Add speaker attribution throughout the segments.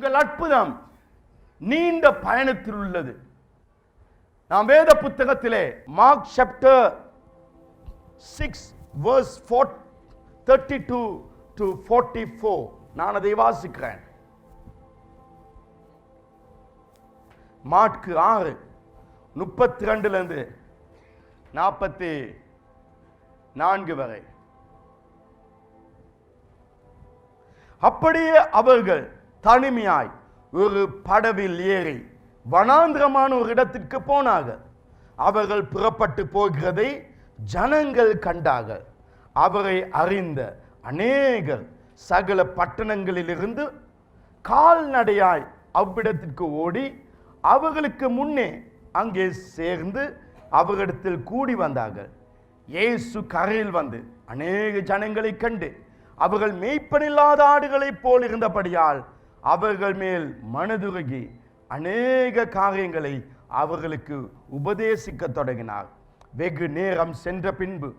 Speaker 1: உங்கள் அற்புதம் நீண்ட பயணத்தில் உள்ளது. நாம் வேத புத்தகத்திலே மார்க் சாப்டர் 6 verse 32 to 44 நான் அதை வாசிக்கிறேன். மார்க் 6:32 44 வரை. அப்படியே அவர்கள் தனிமையாய் ஒரு படவில் ஏறி வனாந்திரமான ஒரு இடத்திற்கு போனார்கள். அவர்கள் புறப்பட்டு போகிறதை ஜனங்கள் கண்டார்கள். அவரை அறிந்த அநேகர் சகல பட்டணங்களிலிருந்து கால்நடையாய் அவ்விடத்திற்கு ஓடி அவர்களுக்கு முன்னே அங்கே சேர்ந்து அவரிடத்தில் கூடி வந்தார்கள். இயேசு கரையில் வந்து அநேக ஜனங்களை கண்டு அவர்கள் மேய்ப்பனில்லாத ஆடுகளைப் போல் இருந்தபடியால் அவர்கள் மேல் மனதுருகி அநேக காரியங்களை அவர்களுக்கு உபதேசிக்க தொடங்கினார். வெகு நேரம் சென்ற பின்பு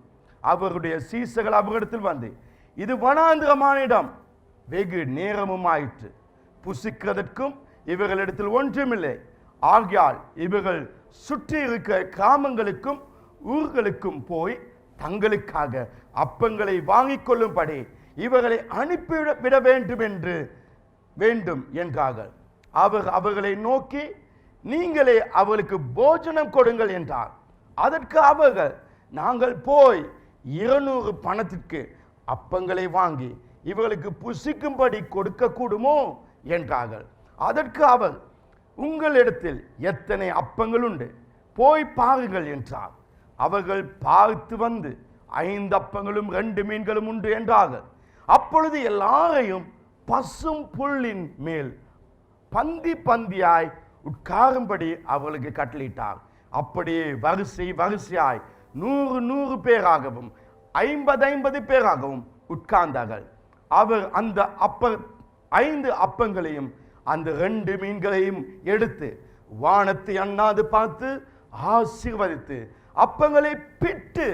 Speaker 1: அவருடைய சீசர்கள் அவரிடத்தில் வந்து, இது வனாந்திரமான இடம், வெகு நேரமும் ஆயிற்று, புசிக்கிறதற்கும் இவர்களிடத்தில் ஒன்றுமில்லை. ஆகையால் இவர்கள் சுற்றி இருக்கிற கிராமங்களுக்கும் ஊர்களுக்கும் போய் தங்களுக்காக அப்பங்களை வாங்கிக் கொள்ளும்படி இவர்களை அனுப்பிவிட வேண்டும் என்றார்கள். அவர்களை நோக்கி, நீங்களே அவர்களுக்கு போஜனம் கொடுங்கள் என்றார். அதற்கு அவர்கள், நாங்கள் போய் 200 பணத்திற்கு அப்பங்களை வாங்கி இவர்களுக்கு புசிக்கும்படி கொடுக்க கூடுமோ என்றார்கள். அதற்கு அவர், உங்களிடத்தில் எத்தனை அப்பங்கள் உண்டு, போய் பாருங்கள் என்றார். அவர்கள் பார்த்து வந்து 5 அப்பங்களும் 2 மீன்களும் உண்டு என்றார்கள். அப்பொழுது எல்லாரையும் பசும் புல்லின் மேல் பந்தி பந்தியாய் உட்காரும்படி அவர்களுக்கு கட்டளையிட்டார். அப்படியே வரிசையாய் 100 பேராகவும் 50 பேராகவும் உட்கார்ந்தார்கள். அவர் அந்த 5 அப்பங்களையும் அந்த 2 மீன்களையும் எடுத்து வானத்தை அண்ணாது பார்த்து ஆசீர்வதித்து அப்பங்களை பிட்டு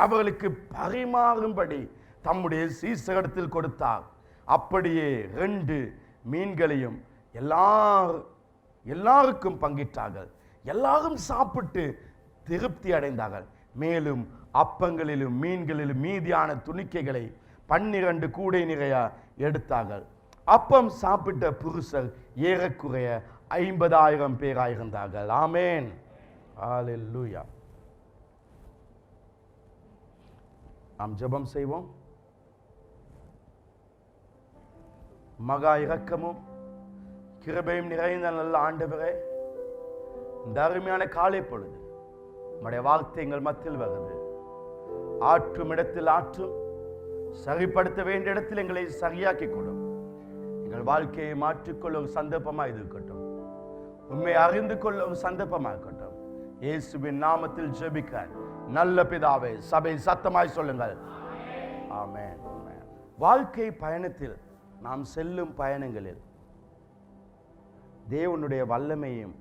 Speaker 1: அவர்களுக்கு பரிமாறும்படி தம்முடைய சீசரிடத்தில் கொடுத்தார். அப்படியே 2 மீன்களையும் எல்லாருக்கும் பங்கிட்டார்கள். எல்லாரும் சாப்பிட்டு திருப்தி அடைந்தார்கள். மேலும் அப்பங்களிலும் மீன்களிலும் மீதியான துணிக்கைகளை 12 கூடை நிறைய எடுத்தார்கள். அப்பம் சாப்பிட்ட புருஷர் ஏறக்குறைய 50,000 பேராயிருந்தார்கள். ஆமென், ஹல்லேலூயா. நாம் ஜெபம் செய்வோம். மகா இரக்கமும் கிருபையும் நிறைந்த நல்ல ஆண்டவரே, இந்த அருமையான காலை பொழுது நம்முடைய வார்த்தை எங்கள் மத்தியில் வருது. ஆற்றும் இடத்தில் ஆற்றும், சரிப்படுத்த வேண்டிய இடத்தில் எங்களை சரியாக்கி கொள்ளும். எங்கள் வாழ்க்கையை மாற்றிக்கொள்ள ஒரு சந்தர்ப்பமாக இருக்கட்டும். உண்மை அறிந்து கொள்ள ஒரு சந்தர்ப்பமாக இருக்கட்டும். இயேசுவின் நாமத்தில் ஜெபிக்கிறேன் நல்ல பிதாவே. சபை சத்தமாய் சொல்லுங்கள், ஆமென். வாழ்க்கை பயணத்தில் நாம் செல்லும் பயணங்களில் தேவனுடைய வல்லமையும்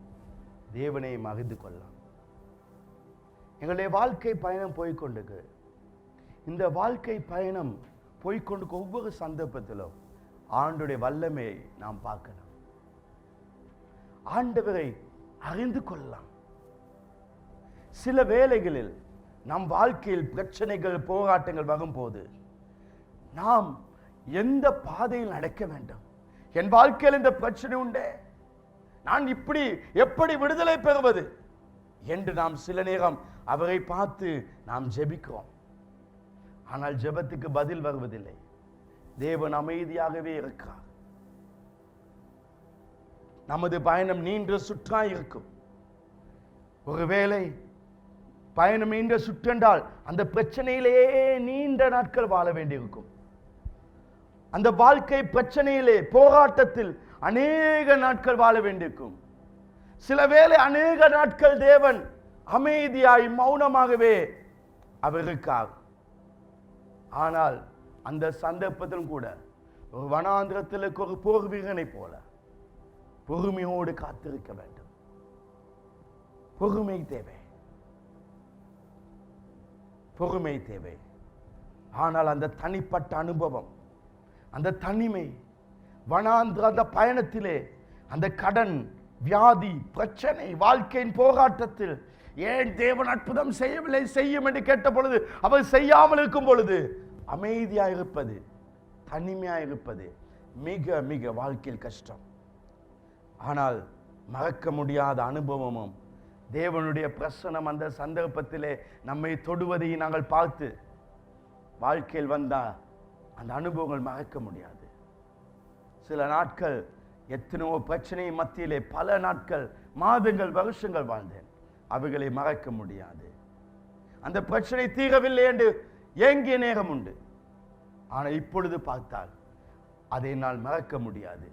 Speaker 1: தேவனையும் அறிந்து கொள்ளலாம். எங்களுடைய வாழ்க்கை பயணம் போய்கொண்டு, இந்த வாழ்க்கை பயணம் போய்கொண்டு ஒவ்வொரு சந்தர்ப்பத்திலும் ஆண்டவருடைய வல்லமையை நாம் பார்க்கலாம். ஆண்டவரை அறிந்து கொள்ளலாம். சில வேளைகளில் நம் வாழ்க்கையில் பிரச்சனைகள் போராட்டங்கள் வரும்போது நாம் எந்த பாதையில் நடக்க வேண்டும், என் வாழ்க்கையில் இந்த பிரச்சனை உண்டே, நான் எப்படி விடுதலை பெறுவது என்று நாம் சில நேரம் அவரை பார்த்து நாம் ஜெபிக்கிறோம். ஆனால் ஜெபத்துக்கு பதில் வருவதில்லை. தேவன் அமைதியாகவே இருக்கிறார். நமது பயணம் நீண்ட சுற்றாய் இருக்கும். ஒருவேளை பயணம் நீண்ட சுற்றென்றால் அந்த பிரச்சனையிலேயே நீண்ட நாட்கள் வாழ வேண்டியிருக்கும். அந்த வாழ்க்கை பிரச்சனையிலே போராட்டத்தில் அநேக நாட்கள் வாழ வேண்டியிருக்கும். சில வேளை அநேக நாட்கள் தேவன் அமைதியாய் மௌனமாகவே அவர் இருக்கார். ஆனால் அந்த சந்தர்ப்பத்திலும் கூட ஒரு வனாந்திரத்தில் ஒரு போர் வீரனை போல பொறுமையோடு காத்திருக்க வேண்டும். பொறுமை தேவை, பொறுமை தேவை. ஆனால் அந்த தனிப்பட்ட அனுபவம், அந்த தனிமை வனாந்திர அந்த பயணத்திலே, அந்த கடன், வியாதி, பிரச்சனை, வாழ்க்கையின் போராட்டத்தில் ஏன் தேவன் அற்புதம் செய்யவில்லை, செய்யும் என்று கேட்ட பொழுது அவர் செய்யாமல் இருக்கும் பொழுது அமைதியாக இருப்பது, தனிமையாக இருப்பது மிக மிக வாழ்க்கையில் கஷ்டம். ஆனால் மறக்க முடியாத அனுபவமும் தேவனுடைய பிரசன்னம் அந்த சந்தர்ப்பத்திலே நம்மை தொடுவதை நாங்கள் பார்த்து வாழ்க்கையில் வந்தால் அந்த அனுபவங்கள் மறக்க முடியாது. சில நாட்கள் எத்தனையோ பிரச்சனை மத்தியிலே பல நாட்கள், மாதங்கள், வருஷங்கள் வாழ்ந்தேன். அவைகளை மறக்க முடியாது. அந்த பிரச்சனை தீரவில்லை என்று ஏங்கிய நேரம் உண்டு. ஆனால் இப்பொழுது பார்த்தால் அதை நான் மறக்க முடியாது.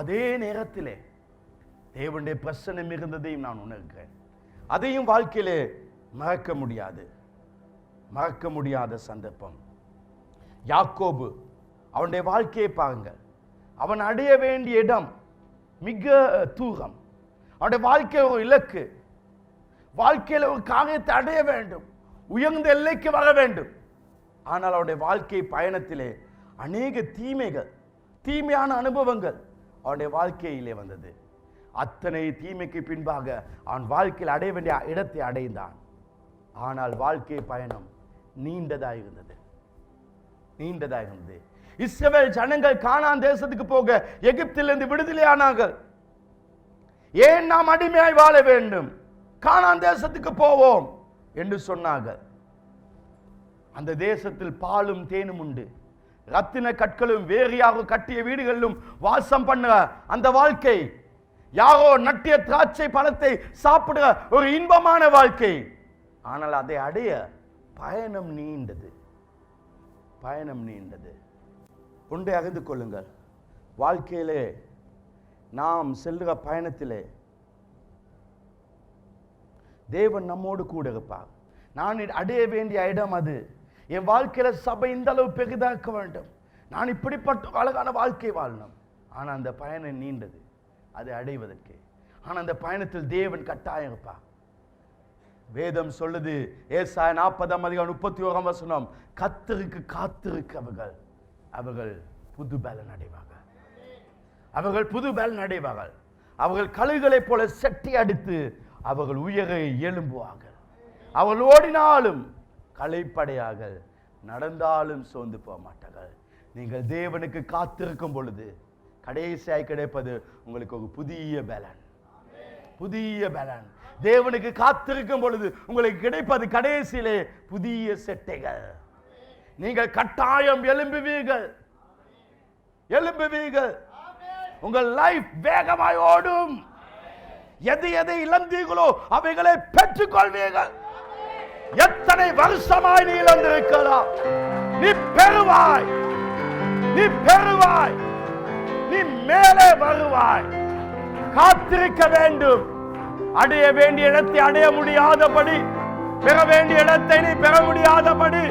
Speaker 1: அதே நேரத்திலே தேவனுடைய பிரசன்னம் இருந்ததையும் நான் உணர்கிறேன். அதையும் வாழ்க்கையிலே மறக்க முடியாது. மறக்க முடியாத சந்தர்ப்பம். யாக்கோபு, அவனுடைய வாழ்க்கையை பாருங்கள். அவன் அடைய வேண்டிய இடம் மிக தூரம். அவனுடைய வாழ்க்கை ஒரு இலக்கு, வாழ்க்கையில் ஒரு காரியத்தை அடைய வேண்டும், உயர்ந்த எல்லைக்கு வர வேண்டும். ஆனால் அவனுடைய வாழ்க்கை பயணத்திலே அநேக தீமைகள், தீமையான அனுபவங்கள் அவனுடைய வாழ்க்கையிலே வந்தது. அத்தனை தீமைக்கு பின்பாக அவன் வாழ்க்கையில் அடைய வேண்டிய இடத்தை அடைந்தான். ஆனால் வாழ்க்கை பயணம் நீண்டதாக இருந்தது. இஸ்ரவேல் ஜனங்கள் கானான் தேசத்துக்கு போக எகிப்திலிருந்து விடுதலை ஆனார்கள். ஏன் நாம் அடிமையாய் வாழ வேண்டும், கானான் தேசத்துக்கு போவோம் என்று சொன்னார்கள். அந்த தேசத்தில் பாலும் தேனும் உண்டு, ரத்தின கற்களும் வேறையாக கட்டிய வீடுகளிலும் வாசம் பண்ணுற அந்த வாழ்க்கை, யாரோ நட்டிய திராட்சை பழத்தை சாப்பிடுற ஒரு இன்பமான வாழ்க்கை. ஆனால் அதை அடைய பயணம் நீண்டது. ஒன்றை அறிந்து கொள்ளுங்கள், வாழ்க்கையிலே நாம் செல்லுகிற பயணத்திலே தேவன் நம்மோடு கூட இருப்பார். நான் அடைய வேண்டிய இடம் அது. என் வாழ்க்கையில சபை இந்த அளவு பெரிதாக்க வேண்டும், நான் இப்படிப்பட்ட அழகான வாழ்க்கை வாழணும். ஆனால் அந்த பயணம் நீண்டது அதை அடைவதற்கு. ஆனால் அந்த பயணத்தில் தேவன் கட்டாயம் இருப்பார். வேதம் சொல்லுது, ஏசாயா 40:31 கர்த்தருக்கு காத்திருக்கிறவர்கள் அவர்கள் புது பலன் அடைவார்கள். அவர்கள் கழுகுகளைப் போல செட்டி அடித்து அவர்கள் உயர எழும்புவார்கள். அவர்கள் ஓடினாலும் களைப்படையார்கள், நடந்தாலும் சோர்ந்து போக மாட்டார்கள். நீங்கள் தேவனுக்கு காத்திருக்கும் பொழுது கடைசியாய் கிடைப்பது உங்களுக்கு ஒரு புதிய பலன். தேவனுக்கு காத்திருக்கும் பொழுது உங்களுக்கு கிடைப்பது கடைசியிலே புதிய செட்டைகள். நீங்கள் கட்டாயம் எழும்புவீர்கள். உங்கள் லைஃப் வேகமாய் ஓடும். எதை இழந்தீர்களோ அவைகளை பெற்றுக் கொள்வீர்கள். எத்தனை வருஷமாய் நீ இழந்திருக்கலாம், நீ பெறுவாய். நீ மேலே வருவாய். காத்திருக்க வேண்டும். அடைய வேண்டிய இடத்தை அடைய முடியாதபடி, பெற வேண்டிய இடத்தை நீ பெற முடியாதபடி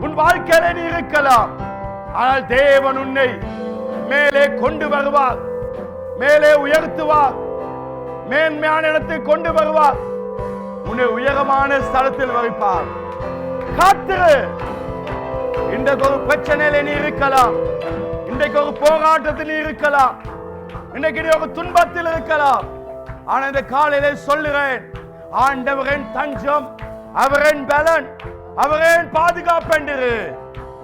Speaker 1: உன் வாழ்க்கையில நீ இருக்கலாம். ஆனால் தேவன் உன்னை மேலே கொண்டு வருவார், மேலே உயர்த்துவார், மேன்மையான இடத்தை கொண்டு வருவார், உன்னை உயரமான ஸ்தலத்தில் வைப்பார். காத்திரு. இன்றைக்கு ஒரு பிரச்சனையில நீ இருக்கலாம், இன்றைக்கு ஒரு போராட்டத்தில் நீ இருக்கலாம், இன்றைக்கு நீ ஒரு துன்பத்தில் இருக்கலாம். ஆனால் இந்த காலையிலே சொல்லுகிறேன், ஆண்டவரின் தஞ்சம், அவரின் பலன், அவரின் பாதுகாப்பு.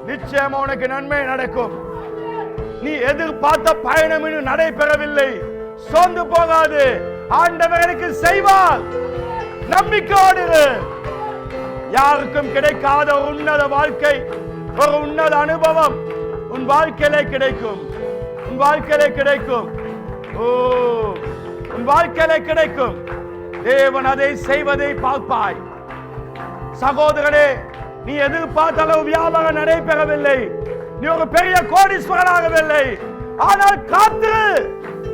Speaker 1: நிச்சயமா உனக்கு நன்மை நடக்கும். நீ எதிர்பார்த்த பயணம் இன்னும் நடைபெறவில்லை, சோர்ந்து போகாது. ஆண்டவர் எனக்கு செய்வார், நம்பிக்கையோடு. யாருக்கும் கிடைக்காத ஒரு உன்னத வாழ்க்கை, ஒரு உன்னத அனுபவம் உன் வாழ்க்கையிலே கிடைக்கும். உன் வாழ்க்கையிலே கிடைக்கும். தேவன் அதை செய்வதை பார்ப்பாய். சகோதரனே, நீ எதிர்பார்த்த அளவு வியாபாரம் நடைபெறவில்லை, நீ ஒரு பெரிய கோடீஸ்வரனாகவில்லை. ஆனால் காத்திரு,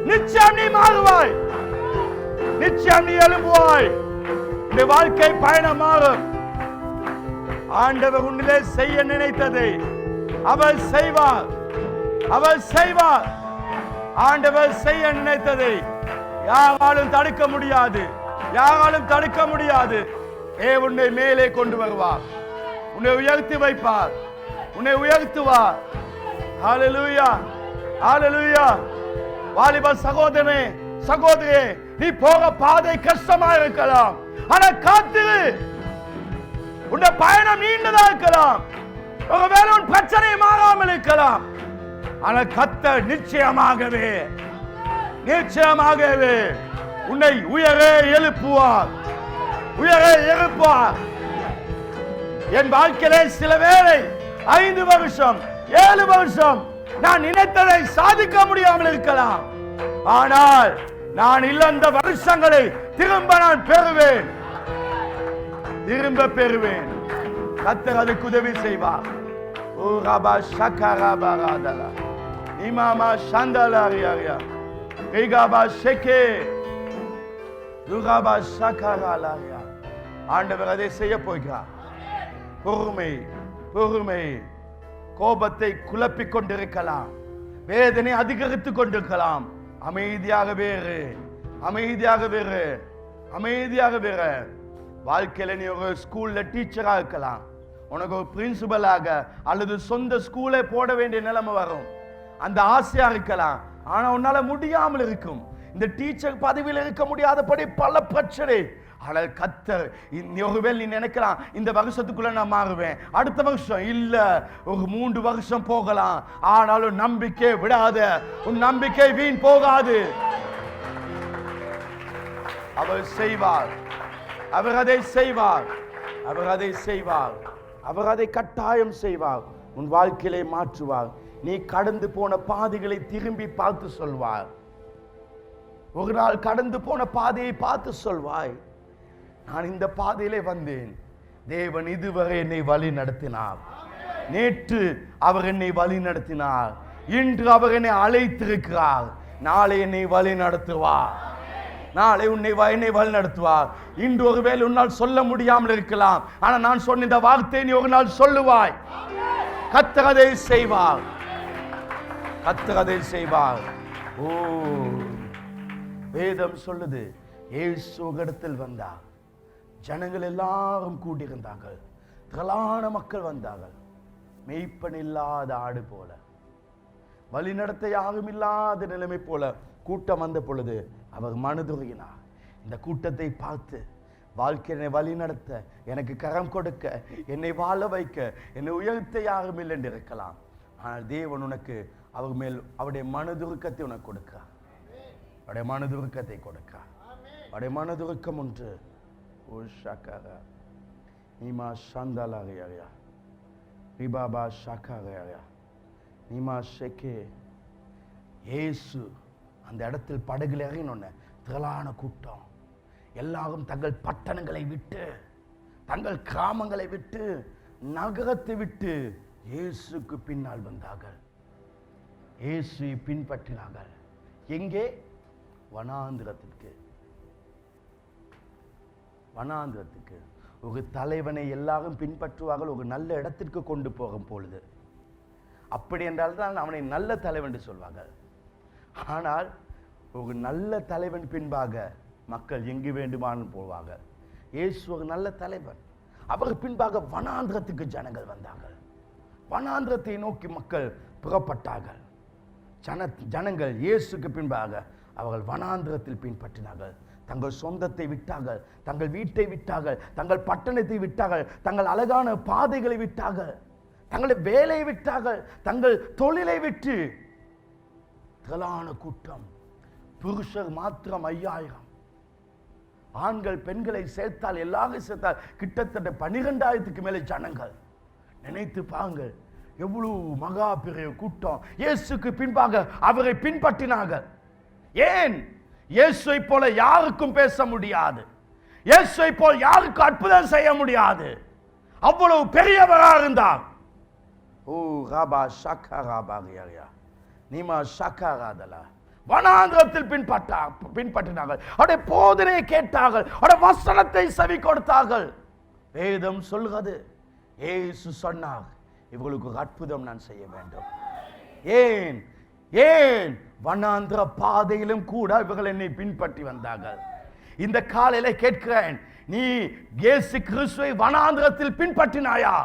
Speaker 1: நிச்சயம் நீ மாறுவாய், நிச்சயம் நீ எழும்புவாய். இந்த வாழ்க்கை பயணம் மாறும். ஆண்டவர் உன்னிலே செய்ய நினைத்ததை அவர் செய்வார். ஆண்டவர் செய்ய நினைத்ததை யாராலும் தடுக்க முடியாது. உன்னை மேலே கொண்டு வருவார், உன்னை உயர்த்தி வைப்பார், உன்னை உயர்த்துவார். ஹல்லேலூயா. ஹalleluya. வாலிப சகோதரனே சகோதரியே, நீ போக பாதை கஷ்டமா இருக்கலாம், ஆனா காத்திரு. உன் பயணம் நீண்டதா இருக்கலாம், ஒருவேளை உன் பிரச்சனை மாறாமல் இருக்கலாம், ஆனா கர்த்தர் நிச்சயமாகவே உன்னை உயரே எழுப்புவார். என் வாழ்க்கையிலே சில வேளை 5 வருஷம் 7 வருஷம் நான் நினைத்ததை சாதிக்க முடியாமல் இருக்கலாம், ஆனால் நான் இழந்த வருஷங்களை திரும்ப நான் பெறுவேன். கர்த்தர் அதுக்கு உதவி செய்வார். ஓ ரபா ஷகரபா ராதலா இமாமா ஷந்தலாரியா ரிகாபா ஷெகே ருகாபா ஷகரலாரியா. ஆண்டவர் அதை செய்ய போகிறார். பொறுமை. கோபத்தை குழப்பிக் கொண்டிருக்கலாம், வேதனை அதிகரித்துக் கொண்டிருக்கலாம். அமைதியாக வேறு. வாழ்க்கையில நீ ஒரு ஸ்கூல்ல டீச்சரா இருக்கலாம், உனக்கு ஒரு பிரின்சிபலாக அல்லது சொந்த ஸ்கூலை போட வேண்டிய நிலைமை வரும். அந்த ஆசையா இருக்கலாம், ஆனா உன்னால முடியாமல் இருக்கும். இந்த டீச்சர் பதவியில் இருக்க முடியாதபடி பல பிரச்சனை. ஆனால் கர்த்தர், ஒருவேளை நீ நினைக்கலாம் இந்த வருஷத்துக்குள்ள நான் மாறுவேன், அடுத்த வருஷம் இல்ல, ஒரு 3 வருஷம் போகலாம், ஆனாலும் நம்பிக்கை விடாத, உன் நம்பிக்கை வீண் போகாது. அவர் செய்வார், அவர் அதை கட்டாயம் செய்வார். உன் வாழ்க்கையை மாற்றுவார். நீ கடந்து போன பாதைகளை திரும்பி பார்த்து சொல்வார். ஒரு நாள் கடந்து போன பாதையை பார்த்து சொல்வாய், நான் இந்த பாதையிலே வந்தேன், தேவன் இதுவரை என்னை வழி நடத்தினார். நேற்று அவர் என்னை வழி நடத்தினார், இன்று அவர் என்னை அழைத்திருக்கிறார், நாளை என்னை வழி நடத்துவார். என்னை வழி நடத்துவார். இன்று ஒருவேளை உன்னால் சொல்ல முடியாமல் இருக்கலாம், ஆனா நான் சொன்ன இந்த வார்த்தை நீ ஒரு நாள் சொல்லுவாய். கர்த்தர் அதை செய்வார். ஓ, வேதம் சொல்லுது, இயேசு இடத்தில் வந்தார், ஜனங்கள் எல்லாரும் கூடியிருந்தார்கள், திரளான மக்கள் வந்தார்கள். மெய்ப்பன் இல்லாத ஆடு போல, வழிநடத்த யாரும் இல்லாத நிலைமை போல கூட்டம் வந்த பொழுது அவர் மனதுருகினார். இந்த கூட்டத்தை பார்த்து வாழ்க்கையை வழி நடத்த, எனக்கு கரம் கொடுக்க, என்னை வாழ வைக்க, என்னை உயர்த்த யாரும் இல்லை என்று இருக்கலாம். ஆனால் தேவன் உனக்கு அவர் மேல் அவருடைய மனதுருக்கத்தை உனக்கு கொடுக்கிறார். அவருடைய மனதுருக்கத்தை கொடுக்கிறார். அவருடைய மனதுருக்கம் ஒன்று. ஓ ஷாக்காரா நீமா ஷாந்தாலாரியா ரிபாபா ஷாக்காரியா நீமா ஷெகே. இயேசு அந்த இடத்தில் படகுல இறங்கினோன்னு திரளான கூட்டம், எல்லாரும் தங்கள் பட்டணங்களை விட்டு, தங்கள் கிராமங்களை விட்டு, நகரத்தை விட்டு இயேசுக்கு பின்னால் வந்தார்கள். இயேசுவை பின்பற்றினார்கள். எங்கே? வனாந்திரத்திற்கு. ஒரு தலைவனை எல்லாரும் பின்பற்றுவார்கள் ஒரு நல்ல இடத்திற்கு கொண்டு போகும் பொழுது. அப்படி என்றால் தான் அவனை நல்ல தலைவன் என்று சொல்வார்கள். ஆனால் ஒரு நல்ல தலைவன் பின்பாக மக்கள் எங்கு வேண்டுமானும் போவாங்க. இயேசு ஒரு நல்ல தலைவன். அவர் பின்பாக வனாந்திரத்துக்கு ஜனங்கள் வந்தார்கள். வனாந்திரத்தை நோக்கி மக்கள் புறப்பட்டார்கள். ஜனங்கள் இயேசுக்கு பின்பாக அவர்கள் வனாந்திரத்தில் பின்பற்றினார்கள். தங்கள் சொந்தத்தை விட்டார்கள், தங்கள் வீட்டை விட்டார்கள், தங்கள் பட்டணத்தை விட்டார்கள், தங்கள் அழகான பாதைகளை விட்டார்கள், தங்களை வேலையை விட்டார்கள், தங்கள் தொழிலை விட்டு. திரளான கூட்டம். புருஷர் மாத்திரம் 5000, ஆண்கள் பெண்களை சேர்த்தால் எல்லாரும் சேர்த்தால் கிட்டத்தட்ட 12,000க்கு மேலே ஜனங்கள். நினைத்து பாருங்கள், எவ்வளவு மகா பெரிய கூட்டம். இயேசுக்கு பின்பாக அவரை பின்பற்றினார்கள். ஏன்? இயேசுவை போல யாருக்கும் பேச முடியாது, இயேசுவை போல் யாருக்கும் அற்புதம் செய்ய முடியாது. அவ்வளவு பெரியவராக இருந்தார். ஓ ராபா ஷக்கராபாரியா நீமா ஷக்கராதலா. வனாந்திரத்தில் பின்பற்றினார்கள். அவருடைய போதனையை கேட்டார்கள், அவருடைய வசனத்தை செவி கொடுத்தார்கள். வேதம் சொல்கிறது, இயேசு சொன்னார், இவர்களுக்கு ஒரு அற்புதம் நான் செய்ய வேண்டும். ஏன்? வனாந்திர பாதையிலும் கூட இவர்கள் என்னை பின்பற்றி வந்தார்கள். இந்த காலையில கேட்கிறேன், நீ இயேசு கிறிஸ்துவை வனாந்திரத்தில் பின்பற்றினாயா?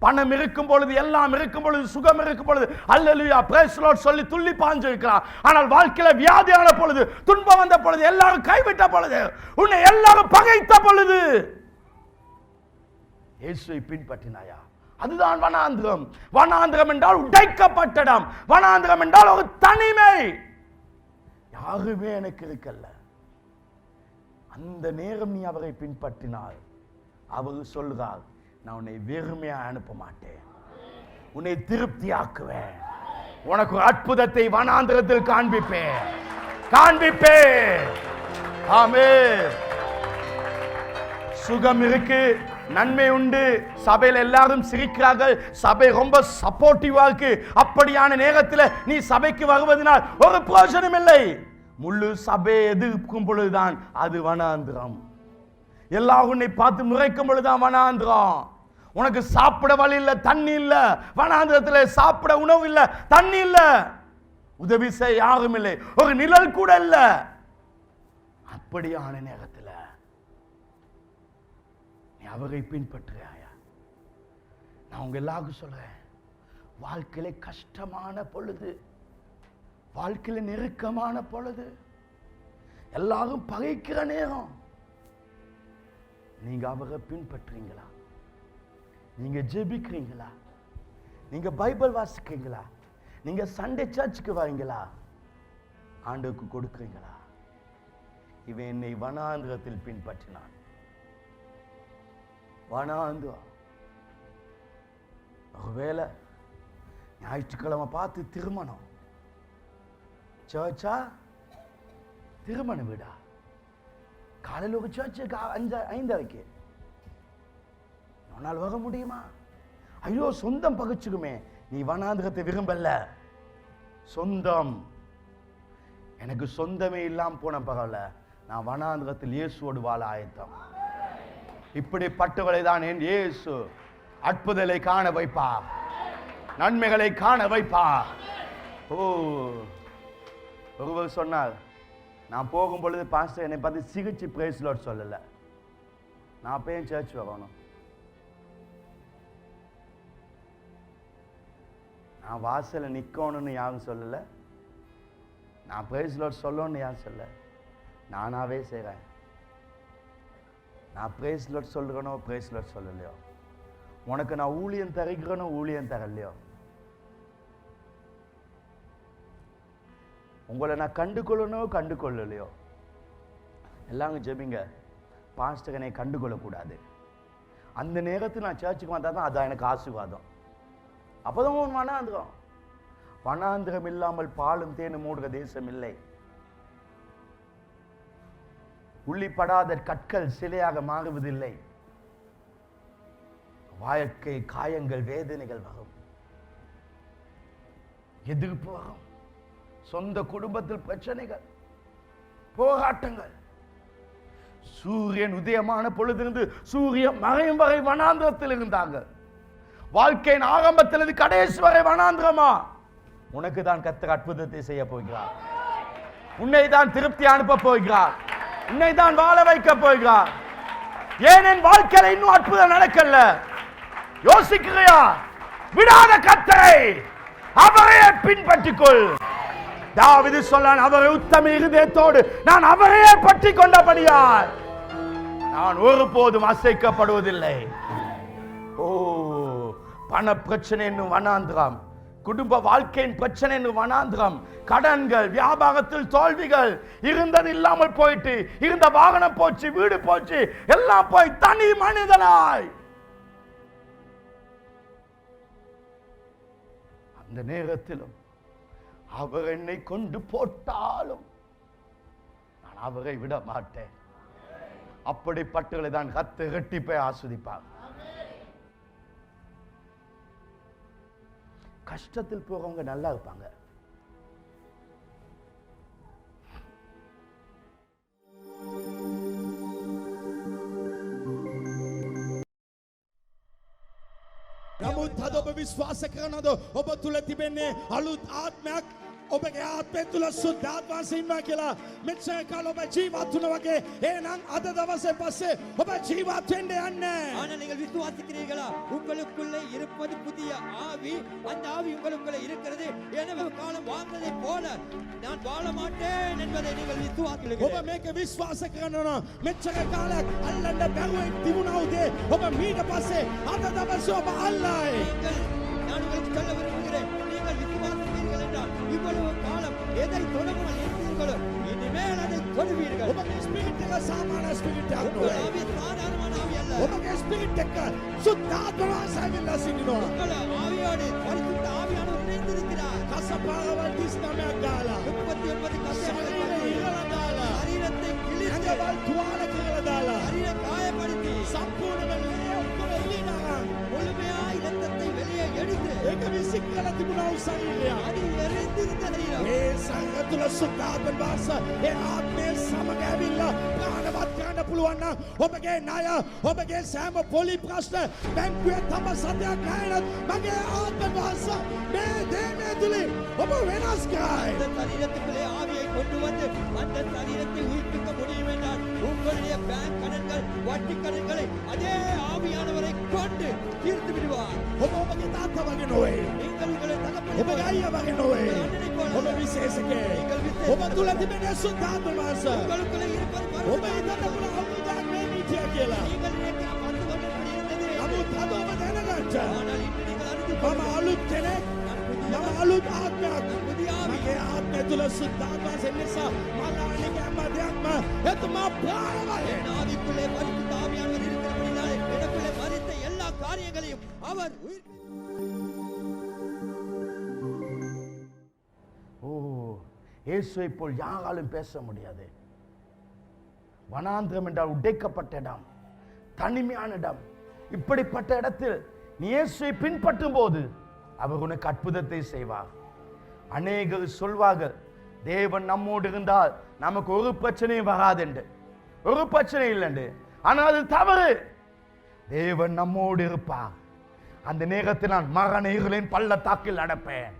Speaker 1: பணம் இருக்கும் பொழுது, எல்லாம் இருக்கும் பொழுது, சுகம் இருக்கும் பொழுது அல்லேலூயா பிரைஸ் தி லார்ட் சொல்லி துள்ளி பாஞ்சிருக்கலாம். ஆனால் வாழ்க்கையில வியாதியான பொழுது, துன்பம் வந்த பொழுது, எல்லாரும் கைவிட்ட பொழுது, உன்னை எல்லாரும் பகைத்த பொழுது இயேசுவை பின்பற்றினாயா? அதுதான் வனாந்திரம். வனாந்திரம் என்றால் உடைக்கப்பட்ட இடம். வனாந்திரம் என்றால் ஒரு தனிமை. யாருமே எனக்கு இருக்கல்ல. அந்த நேரம் நீ அவரை பின்பற்றினால் அவர் சொல்கிறார், நான் உன்னை வெறுமையா அனுப்ப மாட்டேன், உன்னை திருப்தியாக்குவேன், உனக்கு ஒரு அற்புதத்தை வனாந்திரத்தில் காண்பிப்பேன். ஆமென். சுகம் இருக்கு, நன்மை உண்டு, சபையில் எல்லாரும் சிரிக்கிறார்கள், சபை ரொம்ப சப்போர்ட்டிவா இருக்கு. அப்படியான நேரத்தில் நீ சபைக்கு வருவதனால் ஒரு பிரயோஜனம் இல்லை. முழு சபையை எதிர்க்கும் பொழுதுதான் அது வனாந்திரம். எல்லாரும் உன்னை பார்த்து முறைக்கும் பொழுதுதான் வனாந்திரம். உனக்கு சாப்பிட வழி இல்ல, தண்ணி இல்ல, வனாந்திரத்தில் சாப்பிட உணவு இல்ல, தண்ணி இல்ல, உதவி செய்ய யாரும் இல்லை, ஒரு நிழல் கூட இல்ல. அப்படியான நேரத்தில் நீ அவரை பின்பற்றுறாயா? நான் உங்க எல்லாருக்கும் சொல்றேன், வாழ்க்கையில கஷ்டமான பொழுது, வாழ்க்கையில நெருக்கமான பொழுது, எல்லாரும் பகைக்கிற நேரம், நீங்க அவரை பின்பற்றுறீங்களா? நீங்க ஜெபிக்கிறீங்களா? நீங்க பைபிள் வாசிக்கிறீங்களா? நீங்க சண்டே சர்ச்சுக்கு வரீங்களா? ஆண்டவருக்கு கொடுக்கிறீங்களா? இவன் என்னை வனாந்திரத்தில் பின்பற்றினான். வனாந்திரம். ஒருவேளை ஞாயிற்றுக்கிழமை பார்த்து திருமணம், சர்ச்சா திருமண வீடா? காலையில் ஒரு சர்ச்சுக்கு 5:30 உன்னால் வர முடியுமா? ஐயோ சொந்தம் பகிச்சுக்குமே. நீ வனாந்திரத்தை விரும்பல. சொந்தம், எனக்கு சொந்தமே இல்லாம போன பரவாயில்ல, நான் வனாந்திரத்தில் இயேசுவோடு வாழ ஆயத்தம். இப்படிப்பட்டவளை தான் என் இயேசு அற்புதங்களை காண வைப்பா, நன்மைகளை காண வைப்பா. ஓ, ஒருவர் சொன்னார், நான் போகும் பொழுது பாஸ்டர் என்னை பார்த்து சிகிச்சை பிரைஸ் தி லார்ட் சொல்லல, நான் அப்ப ஏன் சர்ச் வரணும்? நான் வாசல நிக்கணும்னு யாரும் சொல்லல, நான் பிரைஸ் தி லார்ட் சொல்லணும்னு யாரும் சொல்ல, நானாவே செய்றேன். நான் பிரைஸ் தி லார்ட் சொல்றேனோ பிரைஸ் தி லார்ட் சொல்லலையோ, உனக்கு நான் ஊழியம் தருகிறேனோ ஊழியம் தரலையோ, உங்களை நான் கண்டுகொள்ளணும் கண்டுகொள்ளலையோ, எல்லாரும் ஜெபிங்க, பாஸ்டர் என்னை கண்டுகொள்ளக்கூடாது. அந்த நேரத்தில் நான் சர்ச்சுக்கு வந்தால் தான் அதான் எனக்கு ஆசீர்வாதம். அப்போதான் உன் வனாந்திரம். வனாந்திரம் இல்லாமல் பாலும் தேனும் மூடுற தேசம் இல்லை. உள்ளிப்படாத கற்கள் சிலையாக மாறுவதில்லை. வாழ்க்கை காயங்கள், வேதனைகள் வரும், எதிர்ப்பு வரும், சொந்த குடும்பத்தில் பிரச்சனைகள், போராட்டங்கள். சூரியன் உதயமான பொழுதிலிருந்து சூரியன் மறையும் வரை வனாந்திரத்தில் இருந்தாங்க. வாழ்க்கையின் ஆரம்பத்திலிருந்து கடைசி வரை வனாந்திரமா? உனக்கு தான் கர்த்தர் அற்புதத்தை செய்ய போகிறார். உன்னை தான் திருப்தி அனுப்ப போகிறார். உன்னை தான் வாழ வைக்க போகிறார். ஏன் என் வாழ்க்கையில இன்னும் அற்புதம் நடக்கல யோசிக்கிறியா? விடாத கர்த்தரை, அவரையே பின்பற்றிக்கொள். தாவீது சொன்னான், அவரை உத்தம இருதயத்தோடு நான் அவரையே பற்றி கொண்டபடியால் நான் ஒருபோதும் அசைக்கப்படுவதில்லை. ஓ, பண பிரச்சனை என்னும் வனாந்திரம், குடும்ப வாழ்க்கையின் பிரச்சனை என்னும் வனாந்திரம், கடன்கள், வியாபாரத்தில் தோல்விகள், இருந்தது இல்லாமல் போயிட்டு, இருந்த வாகனம் போச்சு, வீடு போச்சு, எல்லாம் போய் தனி மனிதனாய். அந்த நேரத்திலும் அவர் என்னை கொண்டு போட்டாலும் நான் அவரை விட மாட்டேன். அப்படிப்பட்டவர்களை தான் கர்த்தர் இரட்டிப்பை ஆஸ்வதிப்பார். கஷ்டத்தில் போறவங்க நல்லா இருப்பாங்க.
Speaker 2: නමුත් අද ඔබ විශ්වාස කරනවද ඔබ තුල තිබෙන්නේ අලුත් ආත්මයක්? ඔබගේ ආත්මය තුල සුද්ධාත්මය ඉන්නවා කියලා මෙච්චර කාල ඔබ ජීවත් වුණා වගේ එහෙනම් අද දවසේ පස්සේ ඔබ ජීවත් වෙන්න යන්නේ.
Speaker 3: ஆனால் நீங்கள் விசுவாசிக்கிறீர்களா? உங்களுக்குள்ளே இருப்பது புதிய ஆவி. அந்த ஆவி உங்களுக்குள்ளே இருக்கிறது. எனவே காலம் வாழ்ந்ததை போல நான் வாழ மாட்டேன் என்பதை நீங்கள்
Speaker 2: ඔබ
Speaker 3: விசுவாசிக்கிறீர்கள்.
Speaker 2: මේක විශ්වාස කරනවා මෙච්චර කාලයක් අල්ලන්න බැරුව තිබුණා උදේ ඔබ මීට පස්සේ අද දවසේ ඔබ අල්ලායි.
Speaker 3: நான் உங்களுக்கு சொல்ல விரும்புகிறேன், நீங்கள் விசுவாசிக்கிறீர்கள் என்றால் இவ்வளவு காலம் எதை தொடர்பால் இருந்தீர்களோ இனிமேல் அதை தொடுவீர்கள்.
Speaker 2: ඔබගේ ස්පිරිට් එක සාමාන්‍ය ස්පිරිට් එකක්
Speaker 3: உங்கள்
Speaker 2: නෙවෙයි.
Speaker 3: ஆவி சாதாரணமான ஆவி அல்ல.
Speaker 2: ඔබගේ ස්පිරිට් එක සුද්ධාත්ම වාසයවිලා සිටිනවා.
Speaker 3: உங்கள் ஆவியோடு பரிசுத்த ஆவியானவர் இணைந்திருக்கிறார்.
Speaker 2: කසපාරවල් 39ක් ගාලා
Speaker 3: 39 கசைகளை
Speaker 2: ශරීරය ඉරලා දාලා
Speaker 3: சரீரத்தை கிழித்து
Speaker 2: ඇඟවල් තුවාල කරලා දාලා
Speaker 3: சரீரை காயப்படுத்தி
Speaker 2: සම්පූර්ණයෙන්ම ලේ ඔක්කොම එළියට
Speaker 3: முழுமையாய் இரத்தத்தை வெளியே எடுத்து
Speaker 2: ඒක විසික් කරලා තිබුණා වූ ශරීරය.
Speaker 3: அதில் நிறைந்திருந்த சரீரம்
Speaker 2: ඒ සංඝ තුල සුද්ධාත්ම වාස ඒ ආත්මය සමග ඇවිල්ලා ප්‍රාණවත් කරන්න පුළුවන් නම් ඔබගේ ණය ඔබගේ සෑම පොලි ප්‍රශ්න බැංකුවේ තම සතයක් නැහැනත් මගේ ආත්ම වාස මේ දේමේ තුලින් ඔබ වෙනස් කරයි.
Speaker 3: அந்த சரீரத்துக்குள்ளே ஆவியை கொண்டு வந்து அந்த சரீரத்தை உயிர்ப்பிக்க முடியும் என்றால் உங்களுடைய பேங்க் கடன்கள் வட்டி கடன்களை அதே ஆவியானவரை கொண்டு தீர்த்து விடுவார்.
Speaker 2: ඔබ ඔබගේ තාත්තා වගේ නොවේ.
Speaker 3: நீங்கள் உங்களை தகப்பனை
Speaker 2: ඔබගේ අයියා වගේ නොවේ. ඔබ විශේෂකේ. ඔබ තුල තිබෙන සුද්ධාත්ම වාස
Speaker 3: உங்களுக்குள்ளே இருப்பது
Speaker 2: ඔබ හිතන්න පුළුවන් අවුරුද්දක් මේ නීතිය කියලා.
Speaker 3: நீங்கள் நினைக்கிற 10 வருடம் இப்படி இருந்தது.
Speaker 2: නමුත් අද ඔබ දැනගත්ත
Speaker 3: ஆனால் இன்று நீங்கள் அறிந்து
Speaker 2: මම අලුත් කෙනෙක්. මම අලුත් ආත්මයක්.
Speaker 3: புதிய ஆவி
Speaker 2: මගේ ආත්මය තුල සුද්ධාත්ම වාස නිසා මම අනික හැම දෙයක්ම එතුමා ප්‍රාණවයි.
Speaker 3: என் ஆவிக்குள்ளே பரிசுத்த ஆவியானவர் இருக்கிறபடினாலே எனக்குள்ளே மரித்த எல்லா காரியங்களையும் அவர் உயிர்
Speaker 1: ஓ, இயேசுவை போல் யாராலும் பேச முடியாது. வனாந்திரம் என்றால் உடைக்கப்பட்ட இடம், தனிமையான இடம். இப்படிப்பட்ட இடத்தில் நீ இயேசுவை பின்பற்றும் போது அவர் உனக்கு அற்புதத்தை செய்வார். அநேகர் சொல்வார்கள், தேவன் நம்மோடு இருந்தால் நமக்கு ஒரு பிரச்சனையும் வராது என்று. ஒரு பிரச்சனை இல்லை. ஆனால் அது தவறு. தேவன் நம்மோடு இருப்பார். அந்த நேரத்தில் நான் மரண இருளின் பள்ளத்தாக்கில் நடப்பேன்.